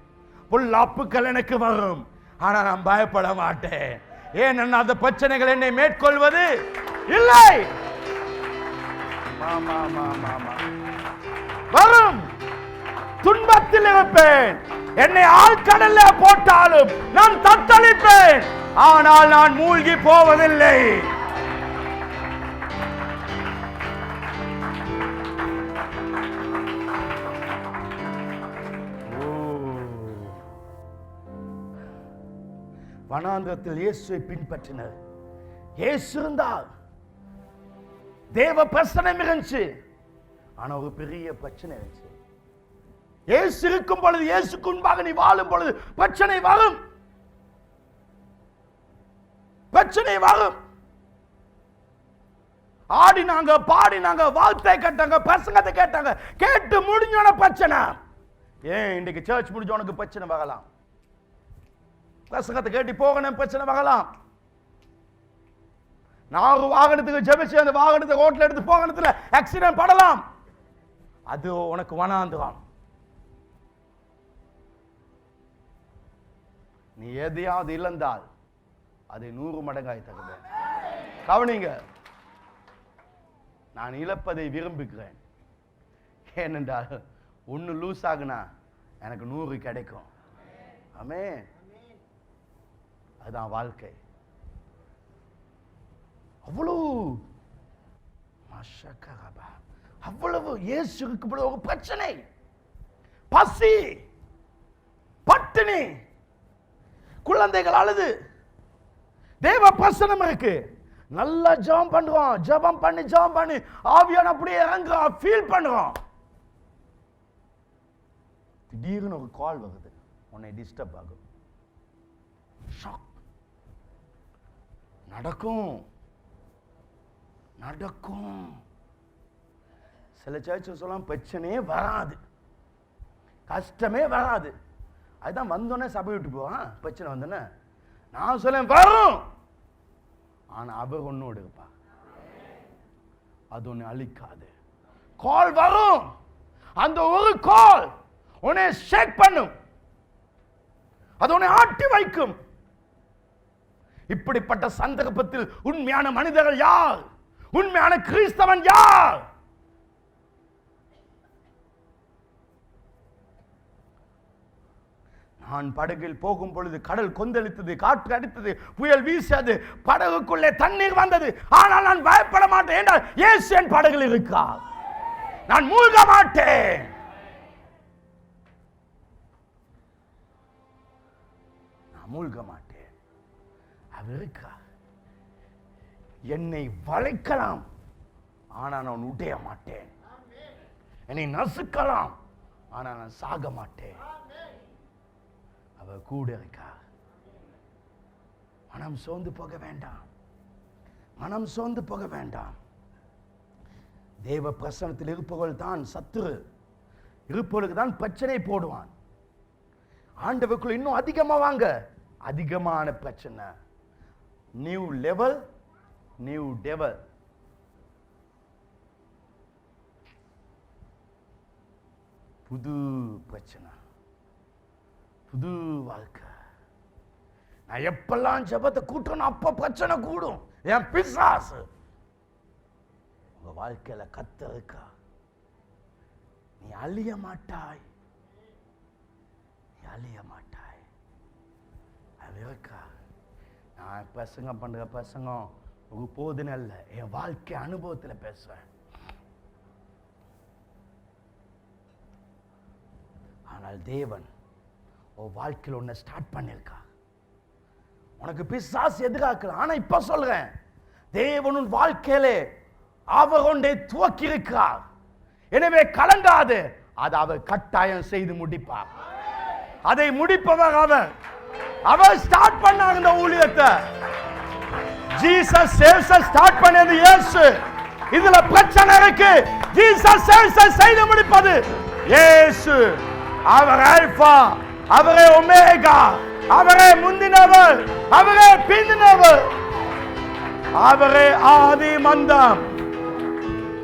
Speaker 1: பொல்லாப்புகள் எனக்கு வரும், ஆனா நான் பயப்பட மாட்டேன். ஏன் அந்த பிரச்சனைகள் என்னை மேற்கொள்வது இல்லை. வரும், துன்பத்தில் இருப்பேன். என்னை ஆழ்கடல்ல போட்டாலும் நான் தத்தளிப்பேன், ஆனால் நான் மூழ்கி போவதில்லை. வனாந்திரத்தில் இயேசுவை பின்பற்றினர். இயேசு இருந்தால் தேவ பிரசனம் இருந்துச்சு, ஆனா ஒரு பெரிய பிரச்சனை இருந்துச்சு. இயேசு இருக்கும் பொழுது, இயேசுக்கு முன்பாக நீ வாழும் பொழுது பிரச்சனை வரும். பிரச்சனை வரும். ஆடினாங்க, பாடினாங்க, வார்த்தை கேட்டாங்க, பிரசங்கத்தை கேட்டாங்க. கேட்டு முடிஞ்சோன பிரச்சனை. ஏன் இன்னைக்கு சர்ச் முடிஞ்சவனுக்கு பிரச்சனை வரலாம், பிரசங்கத்தை கேட்டு போகணும், பிரச்சனை வரலாம். நான் ஒரு வாகனத்துக்கு ஜெபிச்சு அந்த வாகனத்தை ரோட்ல எடுத்து போகணத்துல ஆக்சிடென்ட் படலாம். அது உனக்கு வனாந்திரம். நீ எதையாவது இழந்தால் அதை 100 மடங்காய் தருவேன். கவனிங்க, நான் இழப்பதை விரும்புகிறேன். ஏனென்றால் ஒன்னு லூஸ் ஆகுனா எனக்கு 100 கிடைக்கும். ஆமென். அதுதான் வாழ்க்கை. அவ்வளவு இயேசுக்கு ஒரு பிரச்சனை, பசி, பட்டினி, குழந்தைகள் அழுது, தேவ பிரசனம் இருக்கு. நல்லா ஜெபம் பண்றோம், ஜெபம் பண்ணி ஆவியான அப்படியே இறங்குறோம், ஃபீல் பண்றோம். திடீர்னு ஒரு கால் வருது, உன்னை டிஸ்டர்ப் ஆகும். ஷாக். நடக்கும். சில சர்ச்சை சொல்லலாம் பிரச்சனையே வராது, கஷ்டமே வராது. அதுதான் வந்தோடனே சபை விட்டு போவான். பிரச்சனை வந்தோடனே நான் சொல்ல வரும், ஆனா அவர் ஒன்னோடு இருப்பா. அது ஒன்னு அழிக்காது. கால் வரும், அந்த ஒரு கால் உன்னை ஷேக் பண்ணும். அது உன்னை ஆட்டி வைக்கும். இப்படிப்பட்ட சந்தர்ப்பத்தில் உண்மையான மனிதர்கள் யார்? உண்மையான கிறிஸ்தவன் யார்? நான் படகில் போகும் பொழுது கடல் கொந்தளித்தது, காற்று அடித்தது, புயல் வீசியது, படகுக்குள்ளே தண்ணீர் வந்தது. ஆனால் நான் பயப்பட மாட்டேன் என்றால் இயேசு என் படகில் இருக்கார். நான் மூழ்க மாட்டேன். நான் மூழ்க மாட்டேன். அவர் இருக்கார். என்னை வளைக்கலாம், ஆனால் நான் உடைய மாட்டேன். என்னை நசுக்கலாம், ஆனால் நான் சாக மாட்டேன். அவர் கூட இருக்கார். மனம் சோர்ந்து போக வேண்டாம். மனம் சோர்ந்து போக வேண்டாம். தேவ பிரசன்னத்தில் இருப்பவர்கள் தான் சத்துரு. இருப்பவர்களுக்கு தான் பிரச்சனை போடுவான். ஆண்டவருக்குள்ள இன்னும் அதிகமா வாங்க. அதிகமான பிரச்சனை. New level, new devil. புது பிரச்சனை, புது வாழ்க்கை. நான் எப்பெல்லாம் ஜெபத்தை கூட்டணும் அப்ப பிரச்சனை கூடும். என் பிசாசு. உங்க வாழ்க்கையில கர்த்தர் இருக்கா. நீ அழிய மாட்டாய். நீ அழிய மாட்டாய். அது இருக்கா. நான் பிரசங்கம் பண்ற பிரசங்கம் ஒரு போதுன்னு அல்ல, என் வாழ்க்கை அனுபவத்தில் பேசுறேன். ஆனால் தேவன் உன் வாழ்க்கையில் ஒன்ன ஸ்டார்ட் பண்ணிருக்கா. உனக்கு பிசாசு எதிராக்கலாம். ஆனா இப்ப சொல்றேன், தேவன் உன் வாழ்க்கையிலே அவர் ஒன்றை துவக்கி இருக்கிறார். எனவே கலங்காது. அதை அவர் கட்டாயம் செய்து முடிப்பார். அதை முடிப்பவர் அவர். அவர் ஸ்டார்ட் பண்ணார் இந்த ஊழியத்தை. ஜீசஸ் சேவ்ஸ் ஸ்டார்ட் பண்ணது இயேசு. இதுல பிரச்சனை இருக்கு. ஜீசஸ் சேவ்ஸ் செய்து முடிப்பது இயேசு. அவர் ஆல்பா, அவரே ஒமேகா, அவரே முந்தினவர், அவரே பிந்தினவர், அவரே ஆதி மந்தம்.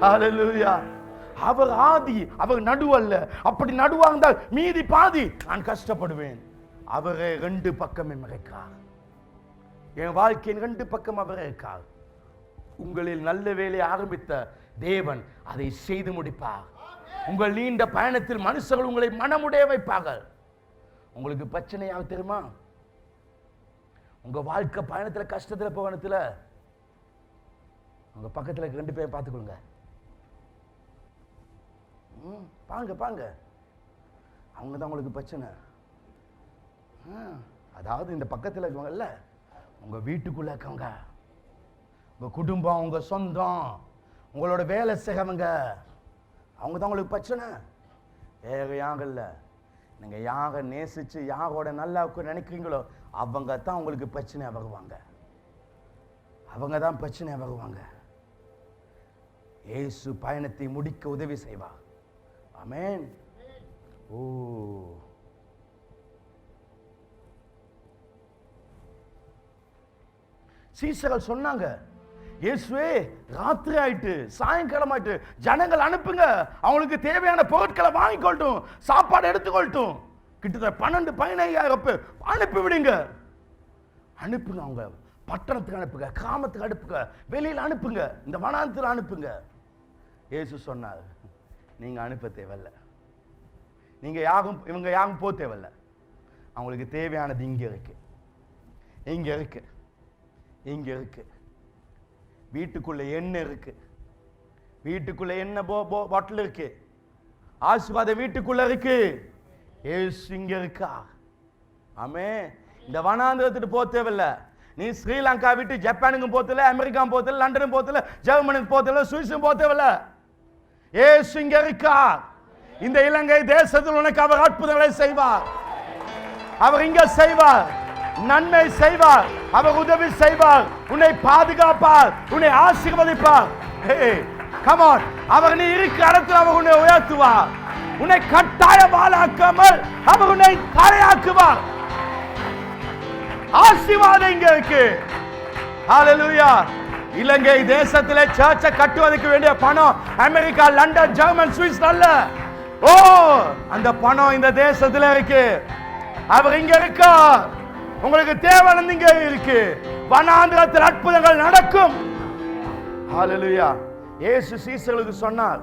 Speaker 1: ஹல்லேலூயா. அவர் ஆதி, அவர் நடுவல்ல. அப்படி நடுவா இருந்தால் மீதி பாதி நான் கஷ்டப்படுவேன். அவரே ரெண்டு பக்கம் மறைக்கார். என் வாழ்க்கையின் ரெண்டு பக்கம் அவரே இருக்கார். உங்களில் நல்ல வேலை ஆரம்பித்த தேவன் அதை செய்து முடிப்பார். உங்கள் நீண்ட பயணத்தில் மனுஷர்கள் உங்களை மனமுடைய வைப்பார்கள். உங்களுக்கு பிரச்சனையாக தெரியுமா? உங்க வாழ்க்கை பயணத்தில் கஷ்டத்தில் போகணத்தில் உங்க பக்கத்தில் ரெண்டு பேரும் பார்த்துக்கொள்ளுங்க. பாங்க பாங்க, அவங்க தான் உங்களுக்கு பிரச்சனை. அதாவது இந்த பக்கத்தில் இருக்கவங்கல்ல, உங்க வீட்டுக்குள்ள இருக்கவங்க, உங்க குடும்பம், உங்க சொந்தம், உங்களோட வேலை செய்யவங்க, அவங்க தான் உங்களுக்கு பிரச்சனை. வேற யாரும் இல்லை. நீங்க யாரை நேசிச்சு யாரோட நல்லா நினைக்கிறீங்களோ அவங்க தான் உங்களுக்கு பிரச்சனையா வருவாங்க. அவங்க தான் பிரச்சனையா வருவாங்க. இயேசு பயணத்தை முடிக்க உதவி செய்வார். ஆமென். ஓ, சீசர்கள் சொன்னாங்க, இயேசுவே ராத்திரி ஆயிட்டு, சாயங்காலம் ஆயிட்டு, ஜனங்கள் அனுப்புங்க, அவங்களுக்கு தேவையான பொருட்களை வாங்கிக்கொள்ளட்டும், சாப்பாடு எடுத்துக்கொள்ளட்டும். கிட்டத்தட்ட 12-15,000 பேர் அனுப்பி விடுங்க. அனுப்புங்க. அவங்க பட்டணத்துக்கு அனுப்புங்க, கிராமத்துக்கு அனுப்புங்க, வெளியில் அனுப்புங்க, இந்த வனாந்தத்தில் அனுப்புங்க. இயேசு சொன்னார், நீங்க அனுப்ப தேவையில்லை. நீங்க யாரும் இவங்க யாரும் போக தேவையில்லை. அவங்களுக்கு தேவையானது இங்க இருக்கு, இங்க இருக்கு, இங்க இருக்கு. வீட்டுக்குள்ள எண்ணெய் இருக்கு, வீட்டுக்குள்ள எண்ணெய் பாட்டில் இருக்கு, ஆசீர்வாத வீட்டுக்குள்ள இருக்கு. இயேசு இங்க இருக்கா. ஆமே. இந்த வனாந்திரத்துக்கு போக தேவையில்லை. நீ ஸ்ரீலங்கா விட்டு ஜப்பானுக்கும் போகல, அமெரிக்கா போகல, லண்டனும் போகல, ஜெர்மனிக்கு போகல, சுவிஸும் போக தேவையில்லை. இயேசு இங்க இருக்கா. இந்த இலங்கை தேசத்தில் உனக்கு அவர் அற்புதங்களை செய்வார். அவர் இங்க செய்வார், நன்மை செய்வார், அவர் உதவி செய்வார், உன்னை பாதுகாப்பார், உன்னை ஆசீர்வதிப்பார். Come on. அவர் நீ இருக்கிற இடத்துல அவர் உன்னை உயர்த்துவார். உன்னை கட்டாய வாழாக்காமல் அவர் உன்னை தலையாக்குவார். ஆசீர்வாதம் இங்க இருக்கு. ஹல்லேலூயா. இலங்கை தேசத்திலே சர்ச்சை கட்டுவதற்கு வேண்டிய பணம் அமெரிக்கா, லண்டன், ஜெர்மன், சுவிஸ் அல்ல. ஓ, அந்த பணம் இந்த தேசத்துல இருக்கு. அவர் இங்க இருக்கார். உங்களுக்கு தேவையானது இங்க இருக்கு. வனாந்திரத்தில் அற்புதங்கள் நடக்கும். ஹalleluya. இயேசு சீசர்களுக்கு சொன்னார்,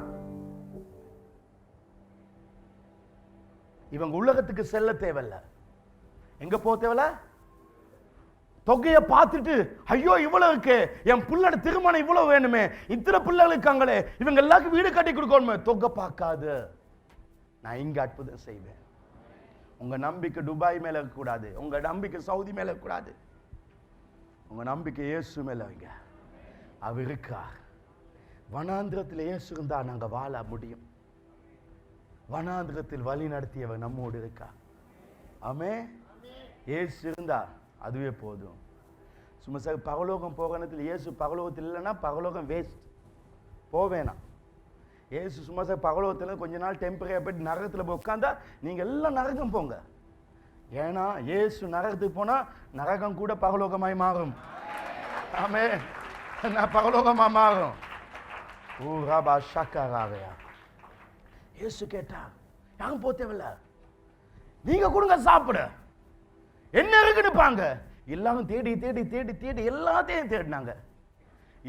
Speaker 1: இவங்க உலகத்துக்கு செல்ல தேவையில்ல. எங்க போக தேவையில்ல? தொகையை பார்த்துட்டு ஐயோ இவ்வளவு இருக்கு, என் பிள்ளை திருமணம் இவ்வளவு வேணுமே, இத்தனை பிள்ளைகள் இருக்காங்களே, இவங்க எல்லாருக்கும் வீடு கட்டி கொடுக்கணுமே, தொகை பார்க்காது. நான் இங்க அற்புதம் செய்வேன். உங்க நம்பிக்கை துபாய் மேல இருக்கக்கூடாது, உங்க நம்பிக்கை சவுதி மேல இருக்கக்கூடாது, உங்க நம்பிக்கை இயேசு மேல வைங்க. அவர் இருக்கார். வனாந்திரத்தில் இயேசு இருந்தா நாங்க வாழ முடியும். வனாந்திரத்தில் வழி நடத்தியவர் நம்மோடு இருக்கா. ஆமென். இயேசு இருந்தா அதுவே போதும். சும்மா சார் பரலோகம் போகணத்தில் இயேசு பரலோகத்தில் இல்லைன்னா பரலோகம் வேஸ்ட், போவேனா. இயேசு சும்மா சார் பரலோகத்தில் கொஞ்ச நாள் டெம்பரரியா போயிட்டு நரகத்தில் போய் உட்காந்தா நீங்க எல்லாம் நரகம் போங்க. ஏன்னா இயேசு நரகத்துக்கு போனா நரகம் கூட பரலோகமாய் மாறும். ஆமென். பரலோகமா மாறும். ஊராபா ஷக்கராவையா. இயேசு கேட்டா யாரும் போக தேவையில்ல, நீங்க கொடுங்க சாப்பிட. என்ன இருக்குன்னுப்பாங்க. எல்லாரும் தேடி தேடி தேடி தேடி எல்லாத்தையும் தேடினாங்க.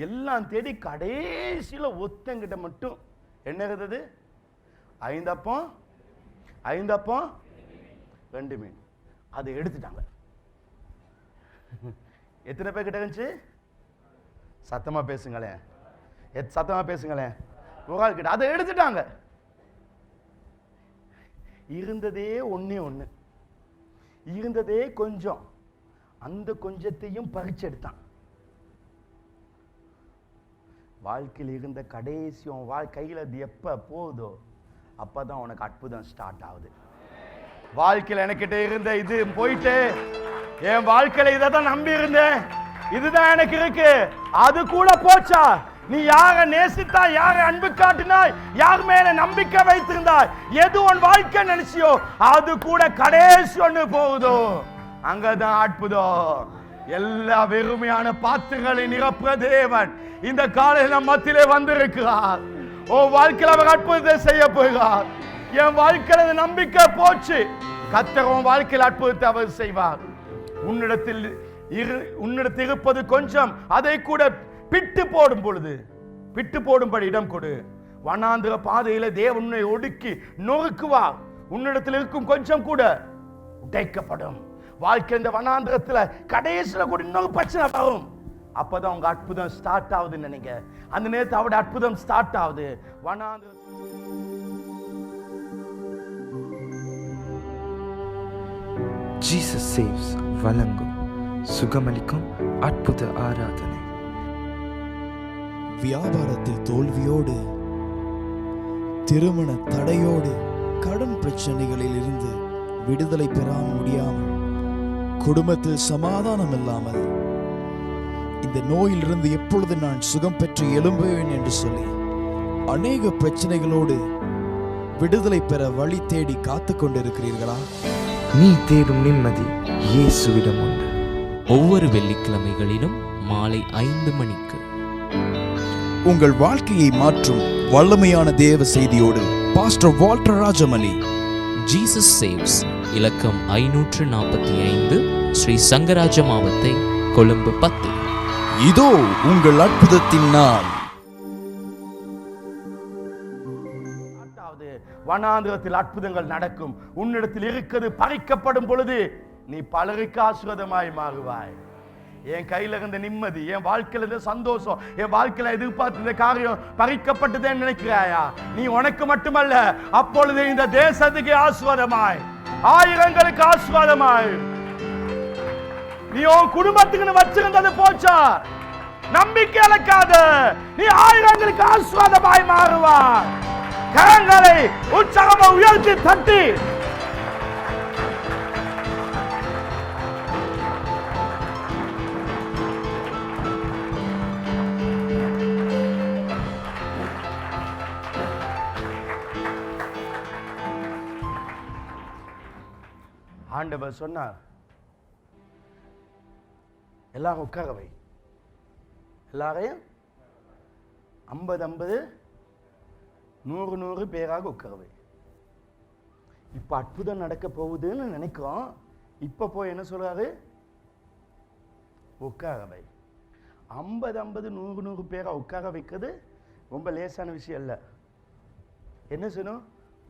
Speaker 1: எல்லாம் தேடி கடைசியில ஒத்தங்கிட்ட மட்டும் என்ன இருந்தது? 5 அப்பம் 2 மீன். அதை எடுத்துட்டாங்க. எத்தனை பேர் கிட்ட இருந்துச்சு? சத்தமா பேசுங்களேன், சத்தமா பேசுங்களேன். ஒரு ஆள் கிட்ட அதை எடுத்துட்டாங்க. இருந்ததே ஒண்ணு, இருந்ததே கொஞ்சம், அந்த கொஞ்சத்தையும் பறிச்செடுத்தான். வாழ்க்கையில் இருந்த கடைசி கையில் அது எப்ப போதோ அப்பதான் உனக்கு அற்புதம் ஸ்டார்ட் ஆகுது. வாழ்க்கையில் எனக்கிட்ட இருந்த இது போயிட்டு, என் வாழ்க்கையில இதை தான் நம்பி இருந்தேன், இதுதான் எனக்கு இருக்கு, அது கூட போச்சா? நீ யாரை நேசித்தாய், யாரை அன்பு காட்டினாய், யார் மேல நம்பிக்கை வைத்திருந்தாய், எது உன் வாழ்க்கை நினைச்சியோ அது கூட கடைசி ஒண்ணு போகுதோ அங்கதான் அற்புதம். எல்லா வெறுமையான பாத்திரங்களை நிரப்புற தேவன் இந்த காலையில மத்தியிலே வந்திருக்கிறார். ஓ வாழ்க்கையில் அவர் அற்புதத்தை செய்ய போகிறார். என் வாழ்க்கையில நம்பிக்கை போச்சு, கர்த்தர் உன் வாழ்க்கையில் அற்புதத்தை அவர் செய்வார். உன்னிடத்தில் இருப்பது கொஞ்சம், அதை கூட பிட்டு போடும் பொழுது பிட்டு போடும்படி இடம் கொடு. வனாந்திர பாதையில தேவனை ஒடுக்கி நொறுக்குவார். உன்னிடத்தில் இருக்கும் கொஞ்சம் கூட உடைக்கப்படும். வாழ்க்கை இந்த வனாந்திரத்துல கடைசியில கூட இன்னொரு பிரச்சனை வரும். அப்பதான் உங்க அற்புதம் ஸ்டார்ட் ஆகுதுன்னு நினைங்க. அந்த நேரத்தில் அவருடைய அற்புதம் ஸ்டார்ட் ஆகுது. வனாந்திர
Speaker 4: ஜீசஸ் சேவ்ஸ் வழங்கும் சுகமளிக்கும் அற்புத ஆராதனை.
Speaker 2: வியாபாரத்தில் தோல்வியோடு, திருமண தடையோடு, கடன் பிரச்சனைகளில் இருந்து விடுதலை பெற முடியாமல், குடும்பத்தில் சமாதானம் இல்லாமல், இந்த நோயிலிருந்து எப்பொழுது நான் சுகம் பெற்று எழும்புவேன் என்று சொல்லி அநேக பிரச்சனைகளோடு விடுதலை பெற வழி தேடி காத்துக் கொண்டிருக்கிறீர்களா?
Speaker 4: நீ தேடும் நிம்மதி இயேசுவிடம் உண்டு.
Speaker 5: ஒவ்வொரு வெள்ளிக்கிழமைகளிலும் மாலை 5 மணிக்கு
Speaker 2: உங்கள் வாழ்க்கையை மாற்றும் வல்லமையான தேவ செய்தியோடு பாஸ்டர் வால்டர் ராஜமலி,
Speaker 5: ஜீசஸ் சேவ்ஸ், இலக்கம் 545, ஸ்ரீ சங்கராஜ மாவத்தை, கொழும்பு 10.
Speaker 2: இதோ உங்கள் அற்புதத்தின் நாள்.
Speaker 1: வனாந்திரத்தில் அற்புதங்கள் நடக்கும். உன்னிடத்தில் இருக்கிறது பறிக்கப்படும் பொழுது நீ பலருக்கு ஆசீர்வாதமாய் மாறுவாய். என் கையில இருந்த நிம்மதி, என் வாழ்க்கையில இருந்த சந்தோஷம், என் வாழ்க்கையில எதிர்பார்த்த காரியம் பறிக்கப்பட்டதேன்னு நினைக்கிறாயா? நீ உனக்கு மட்டுமல்ல, அப்பொழுது இந்த தேசத்துக்கு ஆசீர்வாதமாய், ஆயிரங்களுக்கு ஆசீர்வாதமாய். நீ உன் குடும்பத்துக்கு வச்சிருந்தது போச்சா? நம்பிக்கை இழக்காத, நீ ஆயிரங்களுக்கு ஆசீர்வாதமாய் மாறுவாய். கரங்களை உற்சாகமா உயர்த்தி தட்டி ஆண்டவர் சொன்னார், எல்லாரும் உட்காரவை, எல்லாரையும் 50 100 பேராக உட்காரவை. இப்ப அற்புதம் நடக்க போகுதுன்னு நினைக்கிறோம். இப்ப போய் என்ன சொல்றாரு? உட்கார வை. 50 100 பேரை உட்கார வைக்கிறது ரொம்ப லேசான விஷயம் இல்லை. என்ன செய்யணும்?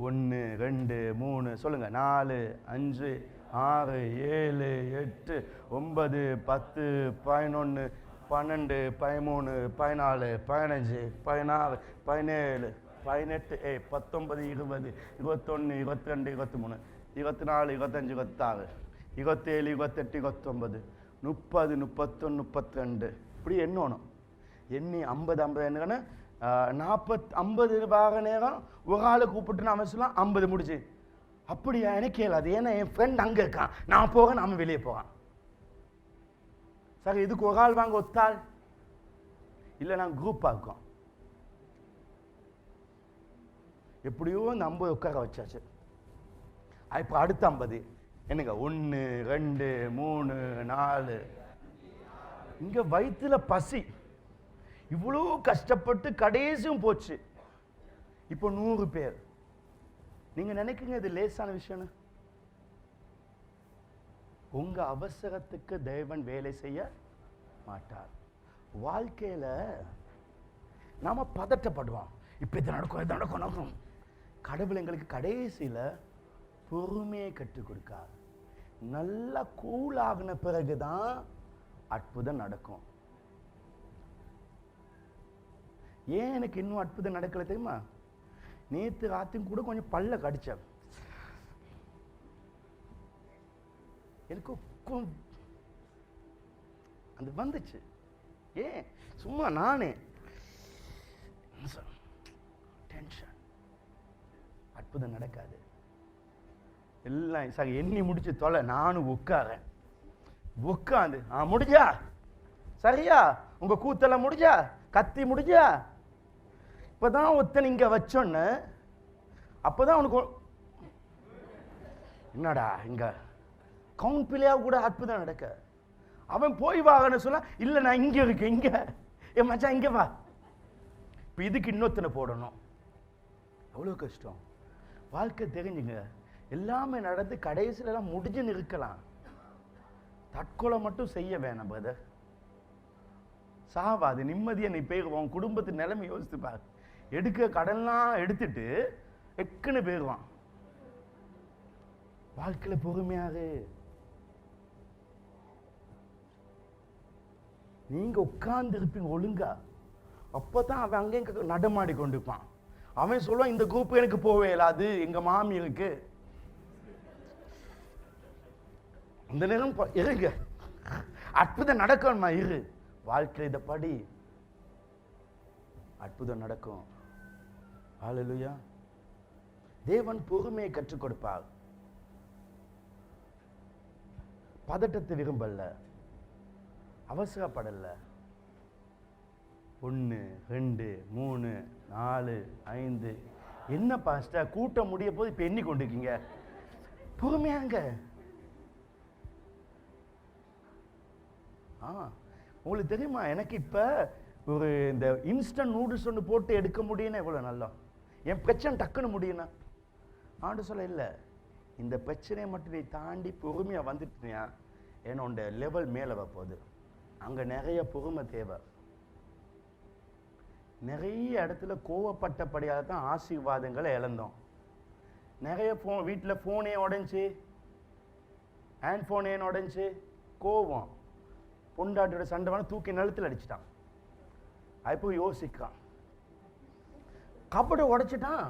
Speaker 1: 1 2 3 சொல்லுங்க, 4 5 6 7 8 9 10 11 12 13 14 15 16 17 18 19 20 21 22 23 24 25 26 27 28 29 30 31 32 இப்படி எண்ணணும். எண்ணி 50 என்னன்னா 50 வார நேரம் ஒரு ஆளை கூப்பிட்டு அவன் சொல்லலாம் 50 முடிச்சு. அப்படியா? எனக்கு கேளாது. ஏன்னா என் ஃப்ரெண்ட் அங்கே இருக்கான், நான் போக நாம வெளியே போவான். சார் இதுக்கு ஒரு ஆள் வாங்க ஒத்தாள் இல்லை, நான் குரூப்பாக இருக்கோம். எப்படியோ இந்த 50 உட்கார வச்சாச்சு. இப்போ அடுத்த 50 என்னங்க 1 2 3 4. இங்க வயிற்றுல பசி, இவ்வளோ கஷ்டப்பட்டு கடைசியும் போச்சு. இப்போ 100 பேர். நீங்க நினைக்கிறீங்க இது லேசான விஷயம்? உங்க அவசரத்துக்கு தேவன் வேலை செய்ய மாட்டார். வாழ்க்கையில நாம பதட்டப்படுவோம், இப்ப இது நடக்கும் இது நடக்கும். கடவுள் எங்களுக்கு கடைசியில பொறுமையை கற்றுக் கொடுக்கார். நல்லா கூலாகின பிறகுதான் அற்புதம் நடக்கும். ஏன் எனக்கு இன்னும் அற்புதம் நடக்கல தெரியுமா? நேற்று ராத்திரி கூட கொஞ்சம் பல்ல கடிச்சேன். எனக்கு அது வந்துச்சு. ஏன் சும்மா நானே டென்ஷன். அற்புதம் நடக்காது. எல்லாம் சார் எண்ணி முடிச்சு தொலை. நானும் உட்காந்து முடிஞ்சா சரியா? உங்க கூத்தெல்லாம் முடிஞ்சா? கத்தி முடிஞ்சா? இப்பதான் ஒருத்தன் இங்க வச்சோன்னு அப்பதான் அவனுக்கு என்னடா இங்க கவுண்ட் பிள்ளையா கூட அற்புதம் நடக்க. அவன் போய் வாங்கன்னு சொல்ல, இல்ல நான் இங்க இருக்கேன், இங்க என் மச்சான் இங்க வா. இப்ப இதுக்கு இன்னொத்தனை போடணும். அவ்வளவு கஷ்டம். வாழ்க்கை தெரிஞ்சுங்க, எல்லாமே நடந்து கடைசியில எல்லாம் முடிஞ்சுன்னு இருக்கலாம். தற்கொலை மட்டும் செய்ய வேணாம் பிரதர். சாவாது, நிம்மதியை நீ போயிடுவான். குடும்பத்து நிலைமை யோசித்து பாரு. எடுக்க கடன்லாம் எடுத்துட்டு எக்குன்னு போயிடுவான். வாழ்க்கையில பொறுமையாரு. நீங்க உட்கார்ந்து இருப்பீங்க ஒழுங்கா, அப்பதான் அவன் அங்கே நடமாடி கொண்டிருப்பான். அவன் சொல்லுவான், இந்த குரூப் எனக்கு போவே இல்லாது, எங்க மாமி இருக்கு. அந்த நேரம் இருங்க, அற்புதம் நடக்கணுமா? இரு. வாழ்க்கை இதை படி, அற்புதம் நடக்கும். ஹல்லேலூயா. தேவன் பொறுமையை கற்றுக் கொடுப்பார். பதட்டத்தை விரும்பல, அவசரப்படல. 1 2 3 4 5 என்ன பாஸ்டர் கூட்டம் முடிய போது இப்ப எண்ணி கொண்டிருக்கீங்க? பொறுமையாங்க. உங்களுக்கு தெரியுமா, எனக்கு இப்ப ஒரு இந்த இன்ஸ்டன்ட் நூடுல்ஸ் ஒன்று போட்டு எடுக்க முடியும்னா எவ்வளவு நல்லா. என் பிரச்சனை டக்குன்னு முடியும்னா ஆண்டு சொல்ல இல்லை, இந்த பிரச்சனையை மட்டும் நீ தாண்டி பொறுமையா வந்துட்டியா என்னோட லெவல் மேல போகுது. அங்க நிறைய பொறுமை தேவை. நிறைய இடத்துல கோவப்பட்டபடியாக தான் ஆசீர்வாதங்களை இழந்தோம். நிறைய வீட்டில் ஃபோனே உடைஞ்சு, ஹேண்ட் ஃபோனே உடைஞ்சு, கோவம். பொண்டாட்டியோட சண்டை வேணா தூக்கி நிலத்தில் அடிச்சுட்டான். அப்போ யோசிக்கான், கபடை உடைச்சிட்டான்.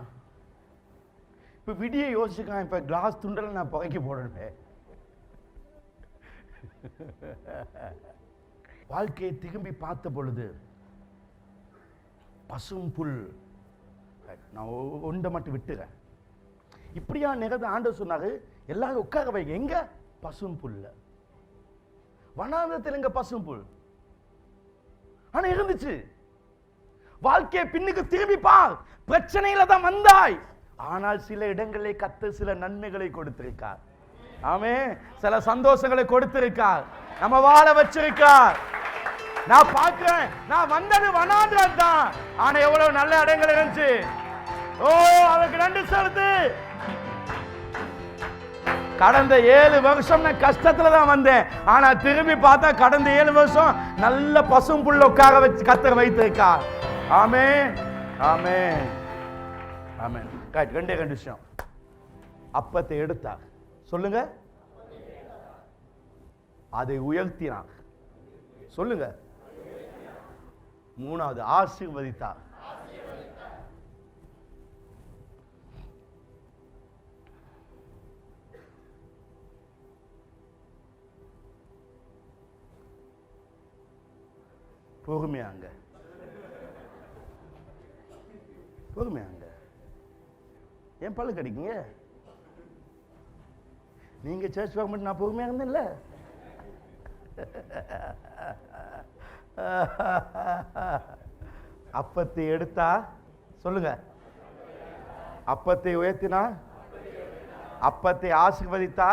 Speaker 1: இப்போ விடிய யோசிக்கான், இப்போ கிளாஸ் துண்டல நான் புகைக்க போடணுமே. வாழ்க்கையை திரும்பி பார்த்த பொழுது பசும் புல், நான் ஒன்றை மட்டும் விட்டுறேன். இப்படியா நிகழ்ந்து ஆண்டவர் சொன்னாரு, எல்லாரும் உட்கார வைங்க. எங்க? பசும் புல்ல. வனாந்தரத்தில் எங்க பசும் புல்? ஆனா இருந்துச்சு. வாழ்க்கையை பின்னுக்கு திரும்பி பார். பிரச்சனையில தான் வந்தாய், ஆனால் சில இடங்களில் கர்த்தர் சில நன்மைகளை கொடுத்திருக்கார். ஆமென். சில சந்தோஷங்களை கொடுத்திருக்கார், நம்ம வாழ வச்சிருக்கார். நான் பார்க்கிறேன், நான் வந்தது வனாந்தரம் தான், ஆனா எவ்வளவு நல்ல இடங்கள் இருந்துச்சு. ஓ, அவருக்கு நன்றி செலுத்து. கடந்த 7 வருஷம் நான் கஷ்டத்துல தான் வந்தேன். ஆனா திரும்பி பார்த்தா கடந்த 7 வருஷம் நல்ல பசும் புல்ல உட்கார வச்சு கத்தர் வைத்திருக்கார். ஆமென், ஆமென், ஆமென். ரெண்டே விஷயம். அப்பத்தை எடுத்தார், சொல்லுங்க. அதை உயர்த்தினார், சொல்லுங்க. மூணாவது ஆசீர்வதித்தார். பொறுமையாங்க, பொறுமையாங்க. ஏன் பல்லு கடிக்குங்க? நீங்க சர்ச் வாங்க மட்டும் நான் பொறுமையா இருந்தேன்ல. அப்பத்தை எடுத்தா, சொல்லுங்க. அப்பத்தை உயர்த்தினா, அப்பத்தை ஆசீர்வதித்தா,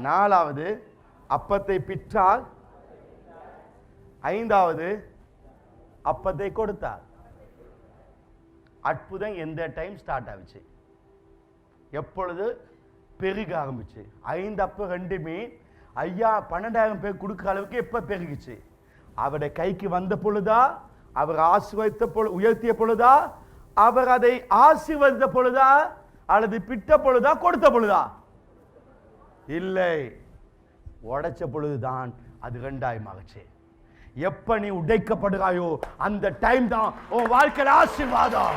Speaker 1: நாலாவது அப்பத்தை பிற்றார், ஐந்தாவது அப்பத்தை கொடுத்தார். அற்புதம் எந்த டைம் ஸ்டார்ட் ஆச்சு? எப்பொழுது பெருக ஆரம்பிச்சு? 5 அப்பம் 2 மீன் 12,000 பேர் கொடுக்குற அளவுக்கு எப்ப பெருகிச்சு? அவருடைய கைக்கு வந்த பொழுதா, அவர் ஆசீர்வதித்த உயர்த்திய பொழுதா, அவர் அதை ஆசீர்வதித்த பொழுதா, அல்லது பிட்ட பொழுதா, கொடுத்த பொழுதா? இல்லை, உடைச்ச பொழுதுதான் அது 2 ஆச்சு. எப்ப நீ உடைக்கப்படுகிறாயோ அந்த டைம் தான் உன் வாழ்க்கையில ஆசீர்வாதம்.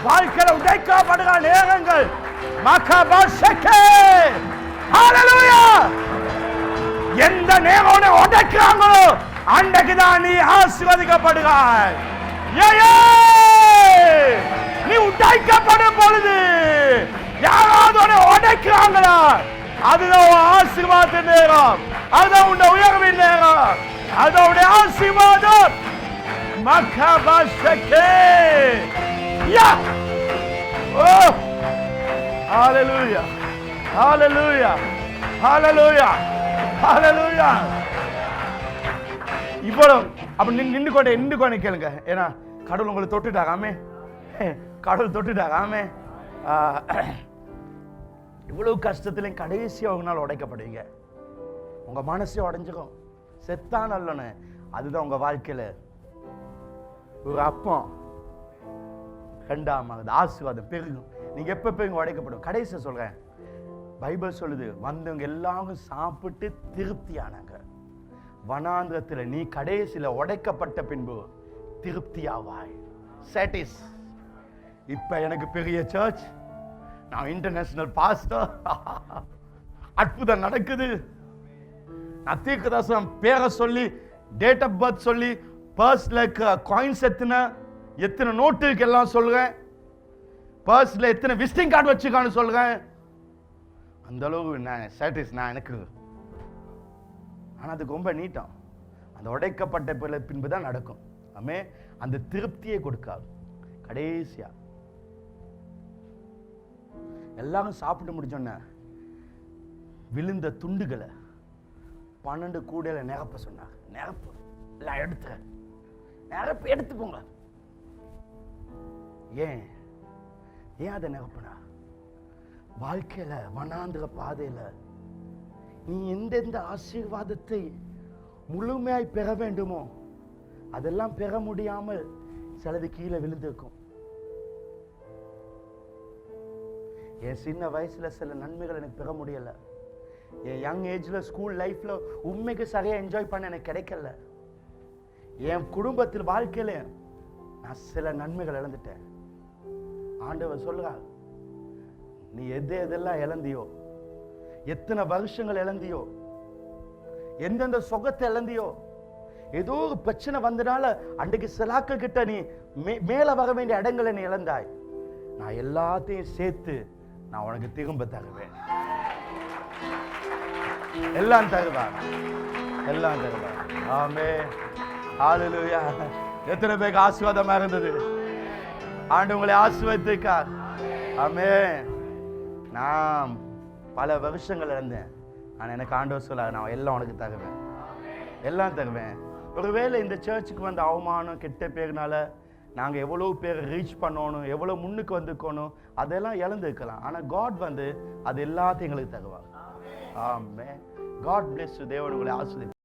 Speaker 1: வாழ்க்கையில உடைக்கப்படுகிற நேரங்கள் எந்த நேரம் உடைக்கிறாங்களோ அன்றைக்குதான் நீ ஆசீர்வதிக்கப்படுகிறாய். நீ உடைக்கப்படும் பொழுது யாராவது உடைக்கிறாங்களா, அதுதான் ஆசீர்வாத நேரம், அதுதான் உன் உயர்வின் நேரம், அதோட ஆசீர்வாதம். மகபாஷகே யா ஓ ஹalleluya ஹalleluya ஹalleluya ஹalleluya. இப்போ அப்ப நின்னு கொண்டு கேளுங்க. ஏன்னா கடவுள் உங்களை தொட்டுட்டாராமே, கடவுள் தொட்டுட்டாராமே. இவ்வளவு கஷ்டத்திலையும் கடைசியா ஒரு நாள் உடைக்கப்படுவீங்க. உங்க மனசே உடைஞ்சிடும். செத்தான் அல்லனு, அதுதான் உங்க வாழ்க்கையில ஒரு அப்பம் 2ஆவது ஆசீர்வாதம் பெருகும். நீங்க எப்ப பெருங்க உடைக்கப்படும்? கடைசியா சொல்றேன், பைபிள் சொல்லுது, வந்தவங்க எல்லாரும் சாப்பிட்டு திருப்தியானாங்க. வனாந்திரத்தில் நீ கடைசியில உடைக்கப்பட்ட பின்பு திருப்தியாவாய். சாட்டிஸ். இப்ப எனக்கு பெரிய சர்ச், நான் இன்டர்நேஷனல் பாஸ்டர், அற்புதம் நடக்குது. நான் தீர்க்கதரிசனம் பேரை சொல்லி, டேட் ஆஃப் பர்த் சொல்லி, பர்ஸ்ல காயின்ஸ் எத்தனை நோட்டு இருக்கு எல்லாம் சொல்றேன், பர்ஸ்ல எத்தனை விசிட்டிங் கார்டு வச்சுக்கான்னு சொல்றேன். அந்த அளவுக்கு நான் சாட்டிஸ், நான் எனக்கு. ஆனா அதுக்கு ரொம்ப நீட்டம். அந்த உடைக்கப்பட்ட பின்புதான் நடக்கும். ஆமே, அந்த திருப்தியை கொடுக்காது. கடைசியா எல்லாரும் சாப்பிட்டு முடிச்சோன்ன விழுந்த துண்டுகளை 12 கூடையில நிரப்ப சொன்னாங்க. நிரப்பு எல்லாம் எடுத்து போங்க. ஏன் அதை நிரப்புனா? வாழ்க்கையில வனாந்திர பாதையில நீ எந்தெந்த ஆசீர்வாதத்தை முழுமையாய் பெற வேண்டுமோ அதெல்லாம் பெற முடியாமல் சிலது கீழே விழுந்திருக்கும். என் சின்ன வயசுல சில நன்மைகள் எனக்கு பெற முடியல. என் யங் ஏஜ்ல ஸ்கூல் லைஃப்ல உண்மைக்கு சரியா என்ஜாய் பண்ண எனக்கு கிடைக்கல. என் குடும்பத்தில் வாழ்க்கையில நான் சில நன்மைகள் இழந்துட்டேன். ஆண்டவர் சொல்லுறா, நீ எதெல்லாம் இழந்தியோ, எத்தனை வருஷங்கள் இழந்தியோ, எந்தெந்த சுகத்தை இழந்தியோ, ஏதோ ஒரு பிரச்சனை வந்தனால அன்றைக்கு சிலாக்கள் கிட்ட நீ மேல வர வேண்டிய இடங்களை நீ இழந்தாய். நான் எல்லாத்தையும் சேர்த்து நான் உனக்கு திரும்ப தருவேன். எல்லாம் தருவார், எல்லாம் தருவார். ஆமென், ஹalleluya. எத்தனை பேருக்கு ஆசீர்வாதமா இருந்தது? ஆண்டவர் உங்களை ஆசீர்வதித்தார். ஆமென். நான் பல வருஷங்கள் இருந்தேன். ஆனால் எனக்கு ஆண்டவர் சொல்லார், நான் எல்லாம் உனக்கு தருவேன், எல்லாம் தருவேன். ஒருவேளை இந்த சர்ச்சுக்கு வந்த அவமானம் கெட்ட பேர்னால நாங்கள் எவ்வளோ பேர் ரீச் பண்ணணும், எவ்வளோ முன்னுக்கு வந்துக்கணும், அதெல்லாம் இழந்துருக்கலாம். ஆனால் காட் வந்து அது எல்லாத்தையும் எங்களுக்கு தருவார். ஆமென். God bless you. தேவன் உங்களை ஆசீர்வதிப்பார்.